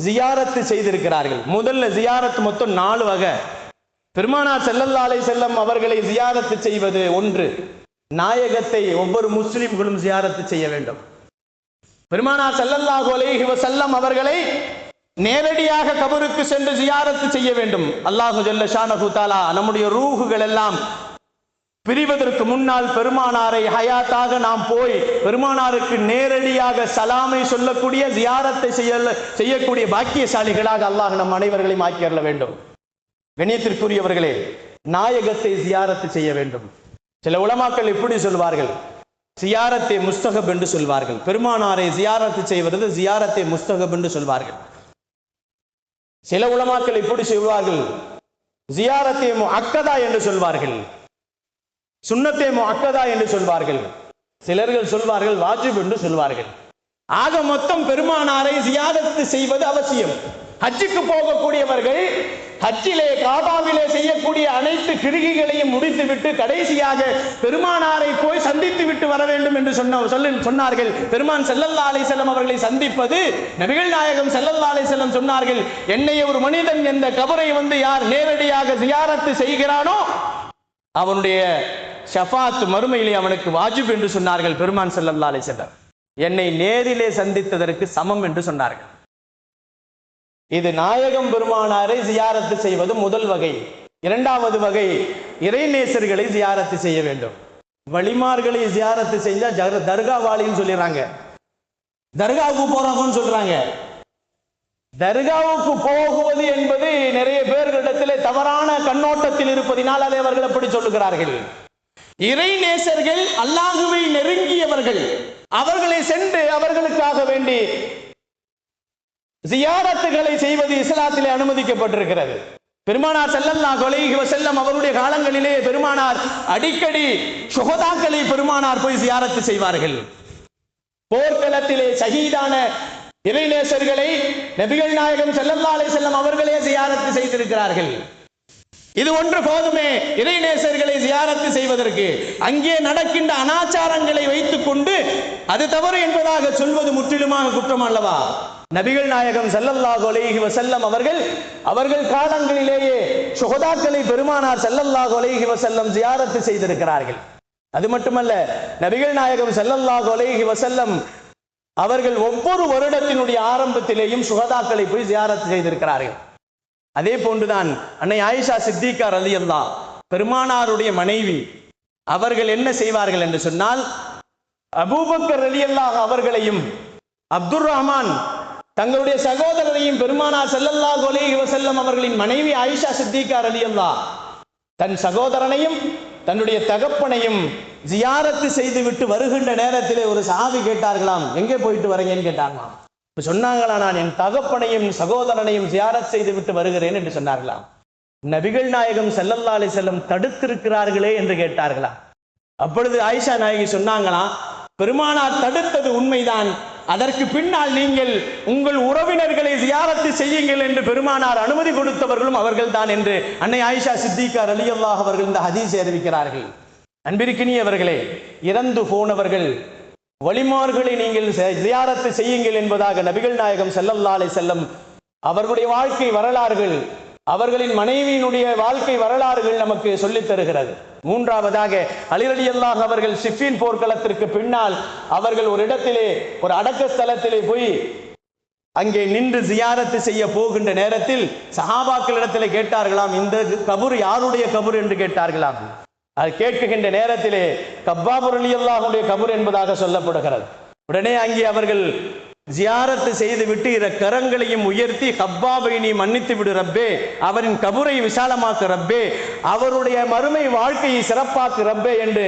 ஜியாரத்து செய்திருக்கிறார்கள். முதல்ல ஜியாரத்து மொத்தம் 4 வகை. பெருமானார் ஸல்லல்லாஹு அலைஹி வஸல்லம் அவர்களை ஜியாரத்து செய்வது, 1, நாயகத்தை ஒவ்வொரு முஸ்லிம்களும் ஜியாரத்து செய்ய வேண்டும். பெருமானார் ஸல்லல்லாஹு அலைஹி வஸல்லம் அவர்களை நேரடியாக கபருக்கு சென்று ஜியாரத்து செய்ய வேண்டும். அல்லாஹு ஜல்ல ஷானஹு தஆலா நம்முடைய ரூஹுகள் எல்லாம் பிரிவதற்கு முன்னால் பெருமானாரை ஹயாத்தாக நாம் போய் பெருமானாருக்கு நேரடியாக சலாமை சொல்லக்கூடிய ஜியாரத்தை செய்யக்கூடிய பாக்கியசாலிகளாக அல்லாஹ் நம் அனைவர்களையும் ஆக்கி அருள வேண்டும். கண்ணியத்திற்குரியவர்களே, நாயகத்தை ஜியாரத்து செய்ய வேண்டும். சில உலமாக்கள் இப்படி சொல்வார்கள், ஜியாரத்தை முஸ்தகப் என்று சொல்வார்கள். பெருமானாரை ஜியாரத்து செய்வது ஜியாரத்தை முஸ்தகப் என்று சொல்வார்கள். சில உலமாக்கள் இப்படி சொல்வார்கள், ஜியாரத்தை முஅக்கதா என்று சொல்வார்கள், சுன்னத்தை முஅக்கதா என்று சொல்வார்கள். சிலர்கள் சொல்வார்கள் வாஜிப் என்று சொல்வார்கள். ஆக மொத்தம் பெருமானாரை ஜியாரத்து செய்வது அவசியம். ஹஜ்ஜுக்கு போகக்கூடியவர்கள் ஹஜ்ஜிலே காபாவிலே செய்யக்கூடிய அனைத்து கிரிகைகளையும் முடித்துவிட்டு கடைசியாக பெருமானாரை போய் சந்தித்து விட்டு வர வேண்டும் என்று சொன்னார்கள். பெருமான் ஸல்லல்லாஹு அலைஹி வஸல்லம் அவர்களை சந்திப்பது, நபிகள் நாயகம் ஸல்லல்லாஹு அலைஹி வஸல்லம் சொன்னார்கள், என்னைய ஒரு மனிதன் இந்த கபரை யார் நேரடியாக ஜியாரத்து செய்கிறானோ அவனுடைய ஷஃபாத் மறுமையிலே அவனுக்கு வாஜிப் என்று சொன்னார்கள் பெருமான் ஸல்லல்லாஹு அலைஹி வஸல்லம். என்னை நேரிலே சந்தித்ததற்கு சமம் என்று சொன்னார்கள். இது நாயகம் பெருமானாரை ஜியாரத்து செய்வது முதல் வகை. இரண்டாவது வகை, இறைநேசர்களை ஜியாரத்து செய்ய வேண்டும். வலிமார்களை ஜியாரத்து செஞ்சா தர்காவாளின்னு சொல்லிடுறாங்க, தர்காவுக்கு போறாங்கன்னு சொல்றாங்க. தர்காவுக்கு போகுவது என்பது நிறைய பேர்களிடத்திலே தவறான கண்ணோட்டத்தில் இருப்பதினால் அதை அவர்கள் அப்படி சொல்லுகிறார்கள். இறைநேசர்கள் அல்லாஹுவை நெருங்கியவர்கள், அவர்களை சென்று அவர்களுக்காக வேண்டி ஜியாரத்துகளை செய்வது இஸ்லாத்திலே அனுமதிக்கப்பட்டிருக்கிறது. பெருமானார் ஸல்லல்லாஹு அலைஹி வஸல்லம் அவருடைய காலங்களிலே பெருமானார் அடிக்கடி ஷுஹதாக்களை பெருமானார் போய் ஜியாரத்து செய்வார்கள். போர்க்களத்திலே ஷஹீதான இறைநேசர்களை நபிகள் நாயகம் ஸல்லல்லாஹு அலைஹி வஸல்லம் அவர்களே ஜியாரத்து செய்திருக்கிறார்கள். இது ஒன்று போதுமே இறைநேசர்களை ஜியாரத்து செய்வதற்கு. அங்கே நடக்கின்ற அனாச்சாரங்களை வைத்துக் கொண்டு அது தவறு என்பதாக சொல்வது முற்றிலுமாக குற்றம் அல்லவா? நபிகள் நாயகம் ஸல்லல்லாஹு அலைஹி வஸல்லம் அவர்கள் காலங்களிலேயே ஷுஹதாக்களை பெருமானார் ஸல்லல்லாஹு அலைஹி வஸல்லம் ஜியாரத்து செய்திருக்கிறார்கள். அது மட்டுமல்ல, நபிகள் நாயகம் ஸல்லல்லாஹு அலைஹி வஸல்லம் அவர்கள் ஒவ்வொரு வருடத்தினுடைய ஆரம்பத்திலேயும் ஷுஹதாக்களை போய் ஜியாரத்து செய்திருக்கிறார்கள். அதே போன்றுதான் அன்னை ஆயிஷா சித்திகா ரலியல்லாஹ் பெருமானாருடைய மனைவி, அவர்கள் என்ன செய்வார்கள் என்று சொன்னால், அபூபக்கர் ரலியல்லாஹ் அவர்களையும் அப்துர் ரஹ்மான் தங்களுடைய சகோதரரையும் பெருமானார் ஸல்லல்லாஹு அலைஹி வஸல்லம் அவர்களின் மனைவி ஆயிஷா சித்திகா ரலியல்லாஹ் தன் சகோதரனையும் தன்னுடைய தகப்பனையும் ஜியாரத்து செய்து விட்டு வருகின்ற நேரத்திலே ஒரு சஹாபி கேட்டார்களாம், எங்கே போயிட்டு வரீங்கன்னு கேட்டாங்களாம். சொன்னாங்களா, நான் என் தகப்பனையும் சகோதரனையும் ஜியாரத் செய்து விட்டு வருகிறேன் என்று சொன்னார்களாம். நபிகள் நாயகம் ஸல்லல்லாஹு அலைஹி வஸல்லம் தடுத்திருக்கிறார்களே என்று கேட்டார்களா. அப்பொழுது ஆயிஷா நாயகி சொன்னாங்களா, பெருமானார் தடுத்தது உண்மைதான், அதற்கு பின்னால் நீங்கள் உங்கள் உறவினர்களை ஜியாரத்து செய்யுங்கள் என்று பெருமானார் அனுமதி கொடுத்தவர்களும் அவர்கள் தான் என்று அன்னை ஆயிஷா சித்திகா ரலியல்லாஹு அவர்கள் இந்த ஹதீஸை அறிவிக்கிறார்கள். அன்பிற்கினியவர்களே, இறந்து போனவர்கள் வலிமார்களை நீங்கள் ஜியாரத்து செய்யுங்கள் என்பதாக நபிகள் நாயகம் ஸல்லல்லாஹு அலைஹி வஸல்லம் அவர்களுடைய வாழ்க்கை வரலாறுகள், அவர்களின் மனைவியினுடைய வாழ்க்கை வரலாறுகள் நமக்கு சொல்லித் தருகிறது. மூன்றாவதாக அலி ரலியல்லாஹு அவர்கள் சிஃபின் போர்க்களத்திற்கு பின்னால் அவர்கள் ஒரு இடத்திலே, ஒரு அடக்க ஸ்தலத்திலே போய் அங்கே நின்று ஜியாரத்து செய்ய போகின்ற நேரத்தில் சஹாபாக்களிடத்திலே கேட்டார்களாம், இந்த கபர் யாருடைய கபர் என்று கேட்டார்களாம். அது கேட்கின்ற நேரத்திலே கப்பாப் ரலியல்லாஹுடைய கபர் என்பதாக சொல்லப்படுகிறது. உடனே அங்கே அவர்கள் ஜியாரத்து செய்துவிட்டு இரு கரங்களையும் உயர்த்தி, கப்பாபை நீ மன்னித்து விடு ரப்பே, அவரின் கபரை விசாலமாக்கு ரப்பே, அவருடைய மறுமை வாழ்க்கையை சிறப்பாக்கு ரப்பே என்று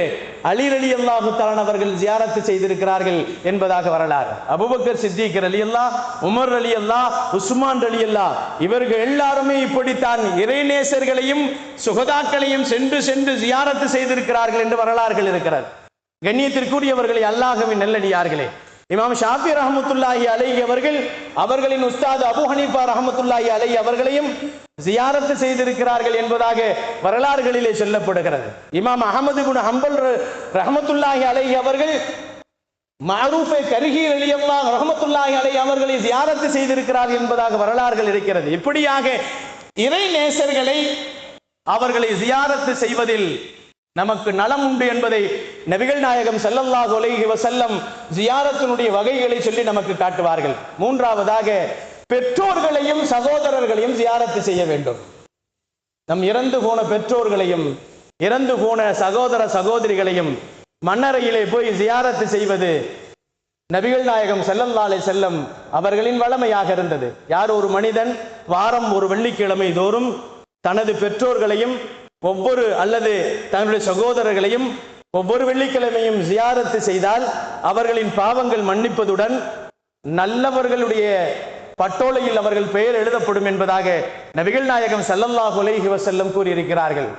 அலி ரலியல்லாஹு தஆலா அவர்கள் ஜியாரத்து செய்திருக்கிறார்கள் என்பதாக வரலாறு. அபூபக்கர் சித்திக் ரலியல்லாஹ், உமர் ரலியல்லாஹ், உஸ்மான் ரலியல்லாஹ் இவர்கள் எல்லாருமே இப்படித்தான் இறைநேசர்களையும் சுகதாக்களையும் சென்று சென்று ஜியாரத்து செய்திருக்கிறார்கள் என்று வரலாறுகள் இருக்கிறது. கண்ணியத்திற்குரியவர்களை, அல்லாஹ்வின் நல்லடியார்களே, இமாம் ஷாஃபி ரஹ்மத்துல்லாஹி அலைஹி அவர்கள் அவர்களின் உஸ்தாத் அபூ ஹனீஃபா ரஹ்மத்துல்லாஹி அலைஹி அவர்களையும் ஜியாரத்து செய்திருக்கிறார்கள் என்பதாக வரலாறுகளிலே சொல்லப்படுகிறது. இமாம் அஹ்மது இப்னு ஹம்பல் ரஹ்மத்துல்லாஹி அலைஹி அவர்கள் மஅரூஃப் கர்ஹி ரலியல்லாஹு ரஹ்மத்துல்லாஹி அலைஹி அவர்களை ஜியாரத்து செய்திருக்கிறார்கள் என்பதாக வரலாறுகள் இருக்கிறது. இப்படியாக இறை நேசர்களை அவர்களை ஜியாரத்து செய்வதில் நமக்கு நலம் உண்டு என்பதை நபிகள் நாயகம் ஸல்லல்லாஹு அலைஹி வஸல்லம் ஜியாரத்தினுடைய வகைகளை சொல்லி நமக்கு காட்டுவார்கள். மூன்றாவதாக பெற்றோர்களையும் சகோதரர்களையும் ஜியாரத்து செய்ய வேண்டும். நம் இறந்து போன பெற்றோர்களையும் இறந்து போன சகோதர சகோதரிகளையும் மண்ணறையிலே போய் ஜியாரத்து செய்வது நபிகள் நாயகம் ஸல்லல்லாஹு அலைஹி வஸல்லம் அவர்களின் வழமையாக இருந்தது. யார் ஒரு மனிதன் வாரம் ஒரு வெள்ளிக்கிழமை தோறும் தனது பெற்றோர்களையும் ஒவ்வொரு அல்லது தன்னுடைய சகோதரர்களையும் ஒவ்வொரு வெள்ளிக்கிழமையும் ஜியாரத்து செய்தால் அவர்களின் பாவங்கள் மன்னிப்பதுடன் நல்லவர்களுடைய பட்டோலையில் அவர்கள் பெயர் எழுதப்படும் என்பதாக நபிகள் நாயகம் ஸல்லல்லாஹு அலைஹி வஸல்லம் கூறியிருக்கிறார்கள்.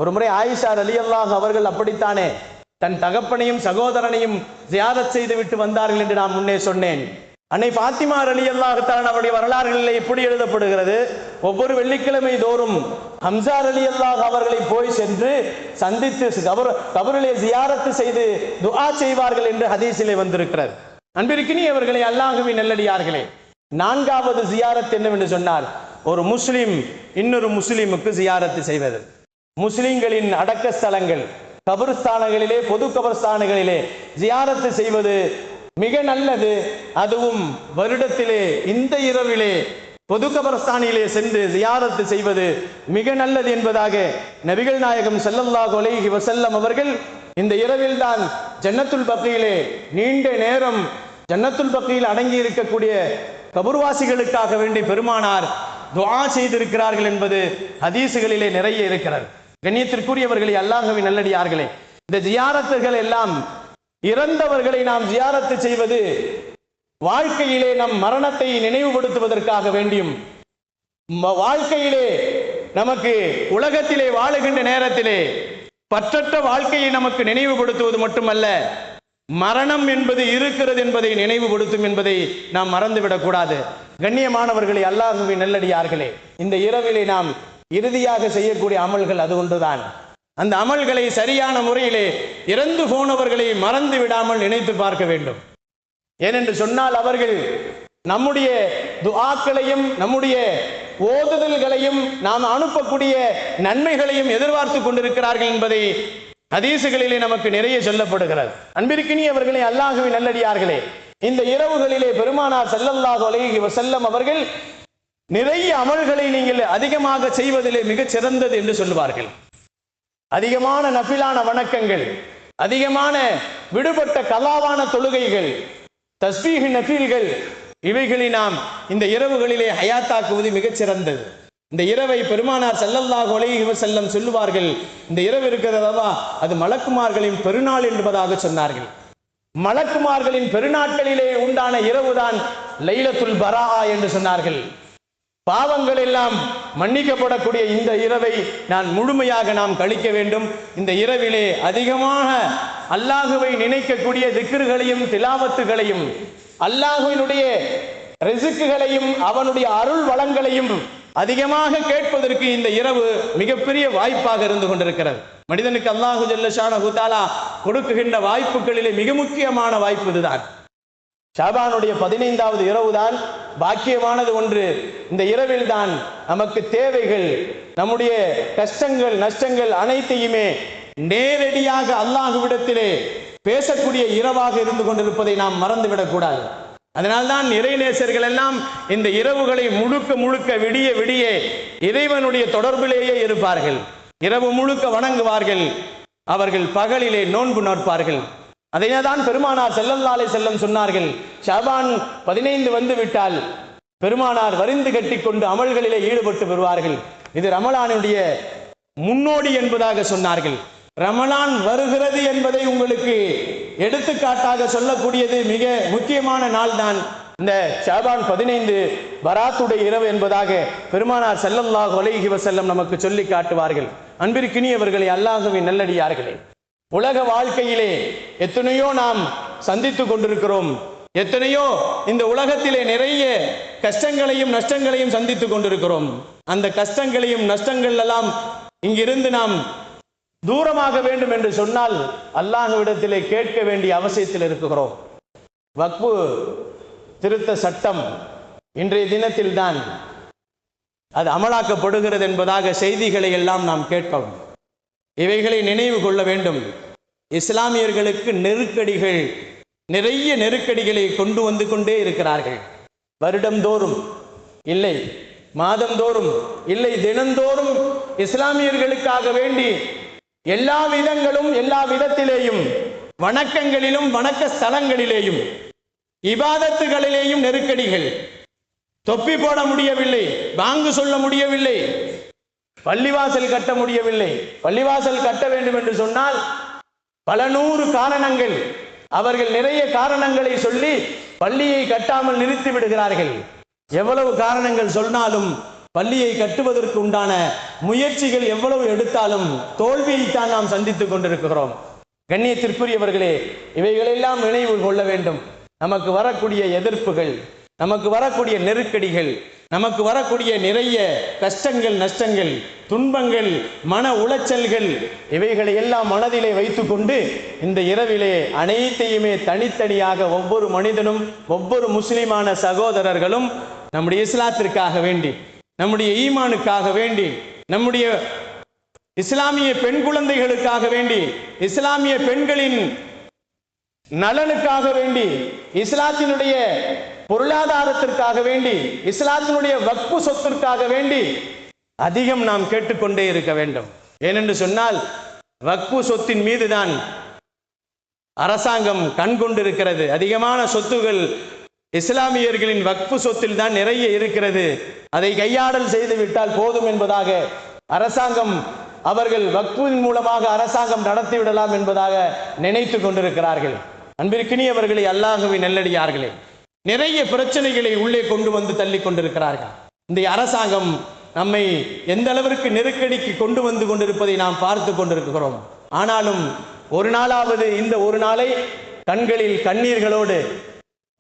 ஒரு முறை ஆயிஷா ரலியல்லாஹு அவர்கள் அப்படித்தானே தன் தகப்பனையும் சகோதரனையும் ஜியாரத் செய்து விட்டு வந்தார்கள் என்று நான் முன்னே சொன்னேன். அன்னை ஃபாத்திமா ரலியல்லாஹு தஆலா அவருடைய வரலாறுகளில் எப்படி எழுதப்படுகிறது, ஒவ்வொரு வெள்ளிக்கிழமை தோறும் ஹம்சா ரலியல்லாஹு அவர்களை போய் சென்று சந்தித்து கபரிலே ஜியாரத்து செய்து துஆ செய்வார்கள் என்று ஹதீஸிலே வந்திருக்கிறது. அன்பிற்கினியவர்களே, அல்லாஹ்வின் நல்லடியார்களே, நான்காவது ஜியாரத் என்னவென்று சொன்னார், ஒரு முஸ்லிம் இன்னொரு முஸ்லிமுக்கு ஜியாரத்து செய்வது. முஸ்லிம்களின் அடக்க ஸ்தலங்கள் கபர்ஸ்தானங்களிலே, பொது கபர்ஸ்தானங்களிலே ஜியாரத்து செய்வது மிக நல்லது. அதுவும் வருடத்திலே இந்த இரவிலே பொது கபர்ஸ்தானிலே சென்று ஜியாரத்து செய்வது மிக நல்லது என்பதாக நபிகள் நாயகம் ஸல்லல்லாஹு அலைஹி வஸல்லம் அவர்கள் இந்த இரவில் தான் ஜன்னத்துல் பக்கீலே நீண்ட நேரம் ஜன்னத்துல் பக்கீல் அடங்கி இருக்கக்கூடிய கபர்வாசிகளுக்காக வேண்டி பெருமானார் துஆ செய்திருக்கிறார்கள் என்பது ஹதீசுகளிலே நிறைய இருக்கிறது. கண்ணியத்திற்குரியவர்களே, அல்லாஹ்வின் நல்லடியார்களே, இந்த ஜியாரத்துகள் எல்லாம் இறந்தவர்களை நாம் ஜியாரத்து செய்வது வாழ்க்கையிலே நம் மரணத்தை நினைவுபடுத்துவதற்காக வேண்டியும், வாழ்க்கையிலே நமக்கு உலகத்திலே வாழுகின்ற நேரத்திலே பற்றற்ற வாழ்க்கையை நமக்கு நினைவுபடுத்துவது மட்டுமல்ல, மரணம் என்பது இருக்கிறது என்பதை நினைவுபடுத்தும் என்பதை நாம் மறந்துவிடக் கூடாது. கண்ணியமானவர்களே, அல்லாஹ்வின் நல்லடியார்களே, இந்த இரவிலே நாம் இறுதியாக செய்யக்கூடிய அமல்கள் அது ஒன்றுதான். அந்த அமல்களை சரியான முறையிலே இறந்து போனவர்களை மறந்து விடாமல் நினைத்து பார்க்க வேண்டும். ஏனென்று சொன்னால் அவர்கள் நம்முடைய துஆக்களையும் நம்முடைய ஓதுதல்களையும் நாம் அனுப்பக்கூடிய நன்மைகளையும் எதிர்பார்த்து கொண்டிருக்கிறார்கள் என்பதை ஹதீசுகளிலே நமக்கு நிறைய சொல்லப்படுகிறது. அன்பிற்கினியவர்களே, அல்லாஹ்வின் நல்லடியார்களே, இந்த இரவுகளிலே பெருமானார் ஸல்லல்லாஹு அலைஹி வஸல்லம் அவர்கள் நிறைய அமல்களை நீங்கள் அதிகமாக செய்வதிலே மிகச் சிறந்தது என்று சொல்லுவார்கள். அதிகமான நஃபிலான வணக்கங்கள், அதிகமான விடுபட்ட கலாவான தொழுகைகள், தஸ்பீஹ் நஃபீல்கள், இவைகளை நாம் இந்த இரவுகளிலே ஹயாத்தாக்குவது மிகச் சிறந்தது. இந்த இரவை பெருமானார் ஸல்லல்லாஹு அலைஹி வஸல்லம் சொல்லுவார்கள், இந்த இரவு இருக்கிறதா அது மலக்குமார்களின் பெருநாள் என்பதாக சொன்னார்கள். மலக்குமார்களின் பெருநாட்களிலே உண்டான இரவுதான் லைலத்துல் பராஆ என்று சொன்னார்கள். பாவங்கள் எல்லாம் மன்னிக்கப்படக்கூடிய இந்த இரவை நான் முழுமையாக நாம் கழிக்க வேண்டும். இந்த இரவிலே அதிகமாக அல்லாஹுவை நினைக்கக்கூடிய திக்ருகளையும் திலாவத்துகளையும் அல்லாஹ்வினுடைய ரிஸ்குகளையும் அவனுடைய அருள் வளங்களையும் அதிகமாக கேட்பதற்கு இந்த இரவு மிகப்பெரிய வாய்ப்பாக இருந்து கொண்டிருக்கிறது. மனிதனுக்கு அல்லாஹு ஜல்ல ஷானஹு தஆலா கொடுக்குகின்ற வாய்ப்புகளிலே மிக முக்கியமான வாய்ப்பு இதுதான். ஷாபானுடைய 15வது இரவு தான் பாக்கியமானது ஒன்று. இந்த இரவில் தான் நமக்கு தேவைகள், நம்முடைய கஷ்டங்கள் நஷ்டங்கள் அனைத்தையுமே நேரடியாக அல்லாஹ்விடத்திலே பேசக்கூடிய இரவாக இருந்து கொண்டிருப்பதை நாம் மறந்துவிடக் கூடாது. அதனால்தான் இறைநேசர்கள் எல்லாம் இந்த இரவுகளை முழுக்க முழுக்க விடிய விடிய இறைவனுடைய தொடர்பிலேயே இருப்பார்கள். இரவு முழுக்க வணங்குவார்கள். அவர்கள் பகலிலே நோன்பு நோற்பார்கள். அதைதான் பெருமானார் ஸல்லல்லாஹு அலைஹி வஸல்லம் சொன்னார்கள், ஷாபான் 15 வந்து விட்டால் பெருமானார் வரிந்து கட்டி கொண்டு அமல்களிலே ஈடுபட்டு வருவார்கள். இது ரமலானுடைய முன்னோடி என்பதாக சொன்னார்கள். ரமலான் வருகிறது என்பதை உங்களுக்கு எடுத்துக்காட்டாக சொல்லக்கூடியது மிக முக்கியமான நாள் தான் இந்த ஷாபான் 15 பராத்துடைய இரவு என்பதாக பெருமானார் ஸல்லல்லாஹு அலைஹி வஸல்லம் நமக்கு சொல்லி காட்டுவார்கள். அன்பிற்கினியவர்களே, அல்லாஹ்வின் நல்லடியார்களே, உலக வாழ்க்கையிலே எத்தனையோ நாம் சந்தித்துக் கொண்டிருக்கிறோம். எத்தனையோ இந்த உலகத்திலே நிறைய கஷ்டங்களையும் நஷ்டங்களையும் சந்தித்துக் கொண்டிருக்கிறோம். அந்த கஷ்டங்களையும் நஷ்டங்கள் எல்லாம் இங்கிருந்து நாம் தூரமாக வேண்டும் என்று சொன்னால் அல்லாஹ்விடத்திலே கேட்க வேண்டிய அவசியத்தில் இருக்கிறோம். வக்ஃபு திருத்த சட்டம் இன்றைய தினத்தில் தான் அது அமலாக்கப்படுகிறது என்பதாக செய்திகளை எல்லாம் நாம் கேட்போம். இவைகளை நினைவு கொள்ள வேண்டும். இஸ்லாமியர்களுக்கு நெருக்கடிகள், நிறைய நெருக்கடிகளை கொண்டு வந்து கொண்டே இருக்கிறார்கள். வருடந்தோறும் இல்லை, மாதந்தோறும் இல்லை, தினந்தோறும் இஸ்லாமியர்களுக்காக வேண்டி எல்லா விதங்களும் எல்லா விதத்திலேயும் வணக்கங்களிலும் வணக்க ஸ்தலங்களிலேயும் இபாதத்துகளிலேயும் நெருக்கடிகள். தொப்பி போட முடியவில்லை, பாங்கு சொல்ல முடியவில்லை, பள்ளிவாசல் கட்ட முடியவில்லை. பள்ளிவாசல் கட்ட வேண்டும் என்று சொன்னால் பல நூறு காரணங்கள், அவர்கள் நிறைய காரணங்களை சொல்லி பள்ளியை கட்டாமல் நிறுத்தி விடுகிறார்கள். எவ்வளவு காரணங்கள் சொன்னாலும் பள்ளியை கட்டுவதற்கு உண்டான முயற்சிகள் எவ்வளவு எடுத்தாலும் தோல்வியைத்தான் நாம் சந்தித்துக் கொண்டிருக்கிறோம். கண்ணியத்திற்குரியவர்களே, இவைகளெல்லாம் நினைவு கொள்ள வேண்டும். நமக்கு வரக்கூடிய எதிர்ப்புகள், நமக்கு வரக்கூடிய நெருக்கடிகள், நமக்கு வரக்கூடிய நிறைய கஷ்டங்கள் நஷ்டங்கள் துன்பங்கள் மன உளைச்சல்கள், இவைகளை எல்லாம் மனதிலே வைத்துக்கொண்டு இந்த இரவிலே அனைத்தையுமே தனித்தனியாக ஒவ்வொரு மனிதனும் ஒவ்வொரு முஸ்லிமான சகோதரர்களும் நம்முடைய இஸ்லாத்திற்காக வேண்டி, நம்முடைய ஈமானுக்காக வேண்டி, நம்முடைய இஸ்லாமிய பெண் குழந்தைகளுக்காக வேண்டி, இஸ்லாமிய பெண்களின் நலனுக்காக வேண்டி, இஸ்லாத்தினுடைய பொருளாதாரத்திற்காக வேண்டி, இஸ்லாத்தினுடைய வக்ஃபு சொத்திற்காக வேண்டி அதிகம் நாம் கேட்டுக்கொண்டே இருக்க வேண்டும். ஏனென்று சொன்னால் வக்ஃபு சொத்தின் மீதுதான் அரசாங்கம் கண் கொண்டிருக்கிறது. அதிகமான சொத்துகள் இஸ்லாமியர்களின் வக்ஃபு சொத்தில் தான் நிறைய இருக்கிறது. அதை கையாடல் செய்து விட்டால் போதும் என்பதாக அரசாங்கம், அவர்கள் வக்ஃபின் மூலமாக அரசாங்கம் நடத்திவிடலாம் என்பதாக நினைத்து கொண்டிருக்கிறார்கள். அன்பிற்கினியவர்களே, அல்லாஹ்வின் நல்லடியார்களே, நிறைய பிரச்சனைகளை உள்ளே கொண்டு வந்து தள்ளி கொண்டிருக்கிறார்கள். இந்த அரசாங்கம் நம்மை எந்த அளவிற்கு நெருக்கடிக்கு கொண்டு வந்து கொண்டிருப்பதை நாம் பார்த்து கொண்டிருக்கிறோம். ஆனாலும் ஒரு நாளாவது இந்த ஒரு நாளை கண்களில் கண்ணீர்களோடு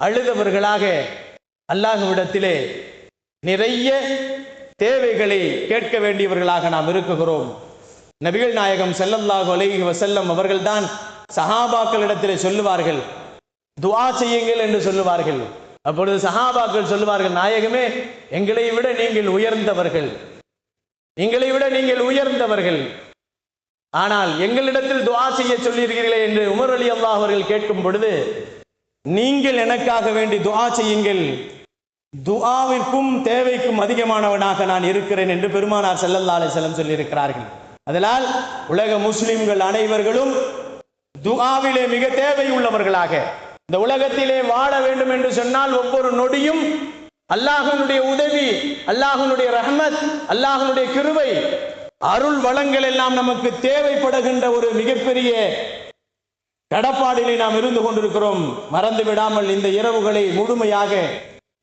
அழுதவர்களாக அல்லாஹ்விடத்திலே நிறைய தேவைகளை கேட்க வேண்டியவர்களாக நாம் இருக்குகிறோம். நபிகள் நாயகம் ஸல்லல்லாஹு அலைஹி வஸல்லம் அவர்கள்தான் சஹாபாக்களிடத்திலே சொல்லுவார்கள், துஆ செய்யுங்கள் என்று சொல்லுவார்கள். அப்பொழுது சஹாபாக்கள் சொல்லுவார்கள், நாயகமே, எங்களை விட நீங்கள் உயர்ந்தவர்கள், எங்களை விட நீங்கள் உயர்ந்தவர்கள், ஆனால் எங்களிடத்தில் துஆ செய்ய சொல்லியிருக்கிறீர்களே என்று உமர் ரலியல்லாஹு அவர்கள் கேட்கும் பொழுது, நீங்கள் எனக்காக வேண்டி துஆ செய்யுங்கள், துஆவிற்கும் தேவைக்கும் அதிகமானவனாக நான் இருக்கிறேன் என்று பெருமானார் ஸல்லல்லாஹு அலைஹி வஸல்லம் சொல்லியிருக்கிறார்கள். அதனால் உலக முஸ்லிம்கள் அனைவர்களும் துஆவிலே மிக தேவை உள்ளவர்களாக இந்த உலகத்திலே வாழ வேண்டும் என்று சொன்னால் ஒவ்வொரு நொடியும் அல்லாஹ்வினுடைய உதவி, அல்லாஹ்வினுடைய ரஹ்மத், அல்லாஹ்வினுடைய கிருபை, அருள் வளங்கள் எல்லாம் நமக்கு தேவைப்படுகின்ற ஒரு மிகப்பெரிய கடப்பாடிலே நாம் இருந்து கொண்டிருக்கிறோம். மறந்து விடாமல் இந்த இரவுகளை முழுமையாக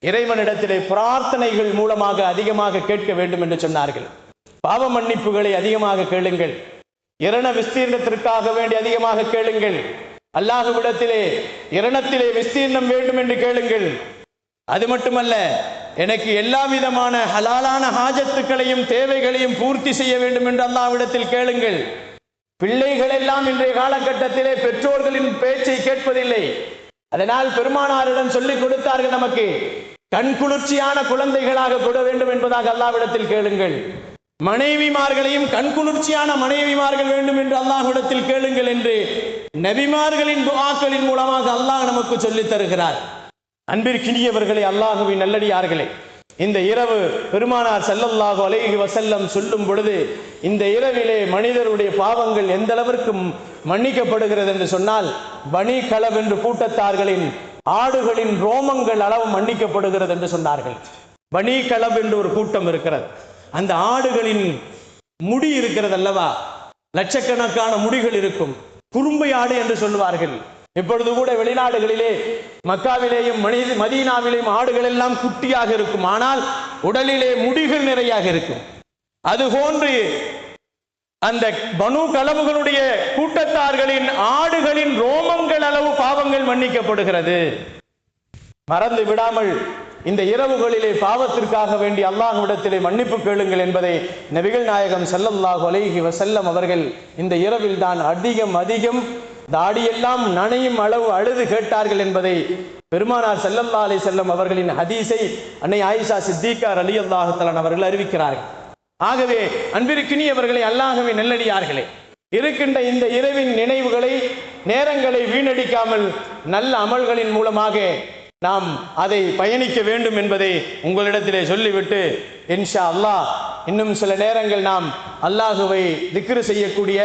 இறைவனிடத்திலே பிரார்த்தனைகள் மூலமாக அதிகமாக கேட்க வேண்டும் என்று சொன்னார்கள். பாவ மன்னிப்புகளை அதிகமாக கேளுங்கள், இரண விஸ்தீர்ணத்திற்காக வேண்டி அதிகமாக கேளுங்கள், அல்லாஹ்விடத்திலே இரணத்திலே விஸ்தீர்ணம் வேண்டும் என்று கேளுங்கள். அது மட்டுமல்ல, எனக்கு எல்லா விதமான ஹலாலான ஹாஜத்துக்களையும் தேவைகளையும் பூர்த்தி செய்ய வேண்டும் என்று அல்லாஹ்விடத்தில் கேளுங்கள். பிள்ளைகள் எல்லாம் இன்றைய காலகட்டத்திலே பெற்றோர்களின் பேச்சை கேட்பதில்லை. அதனால் பெருமானாரிடம் சொல்லிக் கொடுத்தார்கள், நமக்கு கண்குளிர்ச்சியான குழந்தைகளாக கொட வேண்டும் என்பதாக அல்லாஹ்விடத்தில் கேளுங்கள். மனைவிமார்களையும் கண்குளிர்ச்சியான மனைவிமார்கள் வேண்டும் என்று அல்லாஹ்விடத்தில் கேளுங்கள் என்று நபிமார்களின் துஆக்களின் மூலமாக அல்லாஹ் நமக்கு சொல்லித் தருகிறார். அன்பிற்கினியவர்களே, அல்லாஹுவின் நல்லடியார்களே, இந்த இரவு பெருமானார் ஸல்லல்லாஹு அலைஹி வஸல்லம் சொல்லும் பொழுது, இந்த இரவிலே மனிதருடைய பாவங்கள் எந்த அளவிற்கு மன்னிக்கப்படுகிறது என்று சொன்னால், பனி கலப் என்று கூட்டத்தார்களின் ஆடுகளின் ரோமங்கள் அளவு மன்னிக்கப்படுகிறது என்று சொன்னார்கள். பனி கலப் என்று ஒரு கூட்டம் இருக்கிறது. அந்த ஆடுகளின் முடி இருக்கிறது அல்லவா, லட்சக்கணக்கான முடிகள் இருக்கும். குறும்பை ஆடு என்று சொல்லுவார்கள். இப்பொழுது கூட வெளிநாடுகளிலே, மக்காவிலேயும் மதீனாவிலேயும் ஆடுகள் எல்லாம் குட்டியாக இருக்கும், ஆனால் உடலிலே முடிகள் நிறையாக இருக்கும். அதுபோன்று அந்த பனு கலபுகளுடைய கூட்டத்தார்களின் ஆடுகளின் ரோமங்கள் அளவு பாவங்கள் மன்னிக்கப்படுகிறது. மறந்து விடாமல் இந்த இரவுகளிலே பாவத்திற்காக வேண்டி அல்லாஹ்விடத்திலே மன்னிப்பு கேளுங்கள் என்பதை நபிகள் நாயகம் ஸல்லல்லாஹு அலைஹி வஸல்லம் அவர்கள் இந்த இரவில் தான் அதிகம் தாடியெல்லாம் நனையும் அளவு அழுது கேட்டார்கள் என்பதை பெருமானார் ஸல்லல்லாஹு அலைஹி வஸல்லம் அவர்களின் ஹதீஸை அன்னை ஆயிஷா சித்திகா ரலியல்லாஹு தஆலா அவர்கள் அறிவிக்கிறார்கள். ஆகவே அன்பிற்கினியவர்களே, அல்லாஹ்வின் நல்லடியார்களே, இருக்கின்ற இந்த இரவின் நினைவுகளை, நேரங்களை வீணடிக்காமல் நல்ல அமல்களின் மூலமாக நாம் அதை பயணிக்க வேண்டும் என்பதை உங்களிடத்திலே சொல்லிவிட்டு, இன்ஷா அல்லாஹ் இன்னும் சில நேரங்கள் நாம் அல்லாஹுவை திக்ரு செய்யக்கூடிய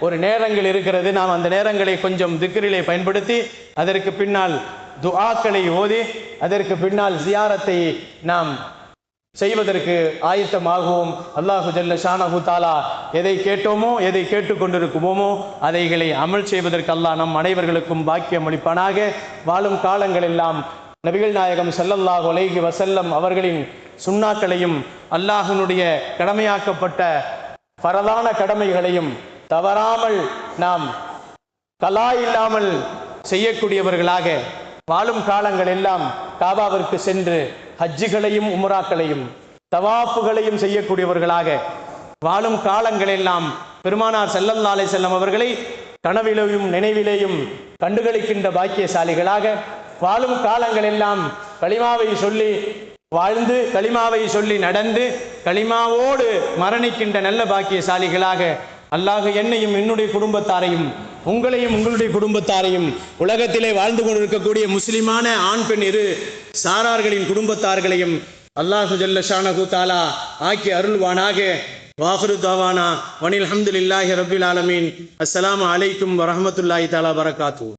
ஒரு நேரங்கள் இருக்கிறது. நாம் அந்த நேரங்களை கொஞ்சம் திக்ரிலே பயன்படுத்தி, அதற்கு பின்னால் துஆக்களை ஓதி, அதற்கு பின்னால் ஜியாரத்தை நாம் செய்வதற்கு ஆயத்தமாகவும், அல்லாஹு ஜல்ல ஷானஹு தஆலா எதை கேட்டோமோ, எதை கேட்டுக்கொண்டிருக்குமோ அதைகளை அமல் செய்வதற்கு அல்லாஹ் நம் அனைவர்களுக்கும் பாக்கியம் அளிப்பானாக. வாழும் காலங்கள் எல்லாம் நபிகள் நாயகம் ஸல்லல்லாஹு அலைஹி வஸல்லம் அவர்களின் சுன்னாக்களையும் அல்லாஹ்வினுடைய கடமையாக்கப்பட்ட பரதான கடமைகளையும் தவறாமல் நாம் கலா இல்லாமல் செய்யக்கூடியவர்களாக, வாழும் காலங்கள் எல்லாம் காபாவிற்கு சென்று ஹஜ்ஜுகளையும் உம்ராக்களையும் தவாஃபுகளையும் செய்யக்கூடியவர்களாக, வாழும் காலங்கள் எல்லாம் பெருமானார் ஸல்லல்லாஹு அலைஹி வஸல்லம் அவர்களை கனவிலேயும் நினைவிலேயும் கண்டுகளிக்கின்ற பாக்கியசாலிகளாக, வாழும் காலங்கள் எல்லாம் கலிமாவை சொல்லி வாழ்ந்து, கலிமாவை சொல்லி நடந்து, கலிமாவோடு மரணிக்கின்ற நல்ல பாக்கியசாலிகளாக அல்லாஹ் என்னையும் என்னுடைய குடும்பத்தாரையும் உங்களையும் உங்களுடைய குடும்பத்தாரையும் உலகத்திலே வாழ்ந்து கொண்டிருக்கக்கூடிய முஸ்லிமான ஆண் பெண் இரு சாரார்களின் குடும்பத்தார்களையும் அல்லாஹு ஜல்ல ஷானஹு தஆலா ஆக்கி அருள்வானாக. வாஹிரு தவானா வனில் ஹம்துலில்லாஹி ரப்பில் ஆலமீன். அஸ்ஸலாமு அலைக்கும் வரஹ்மத்துல்லாஹி தஆலா பரகாத்துஹு.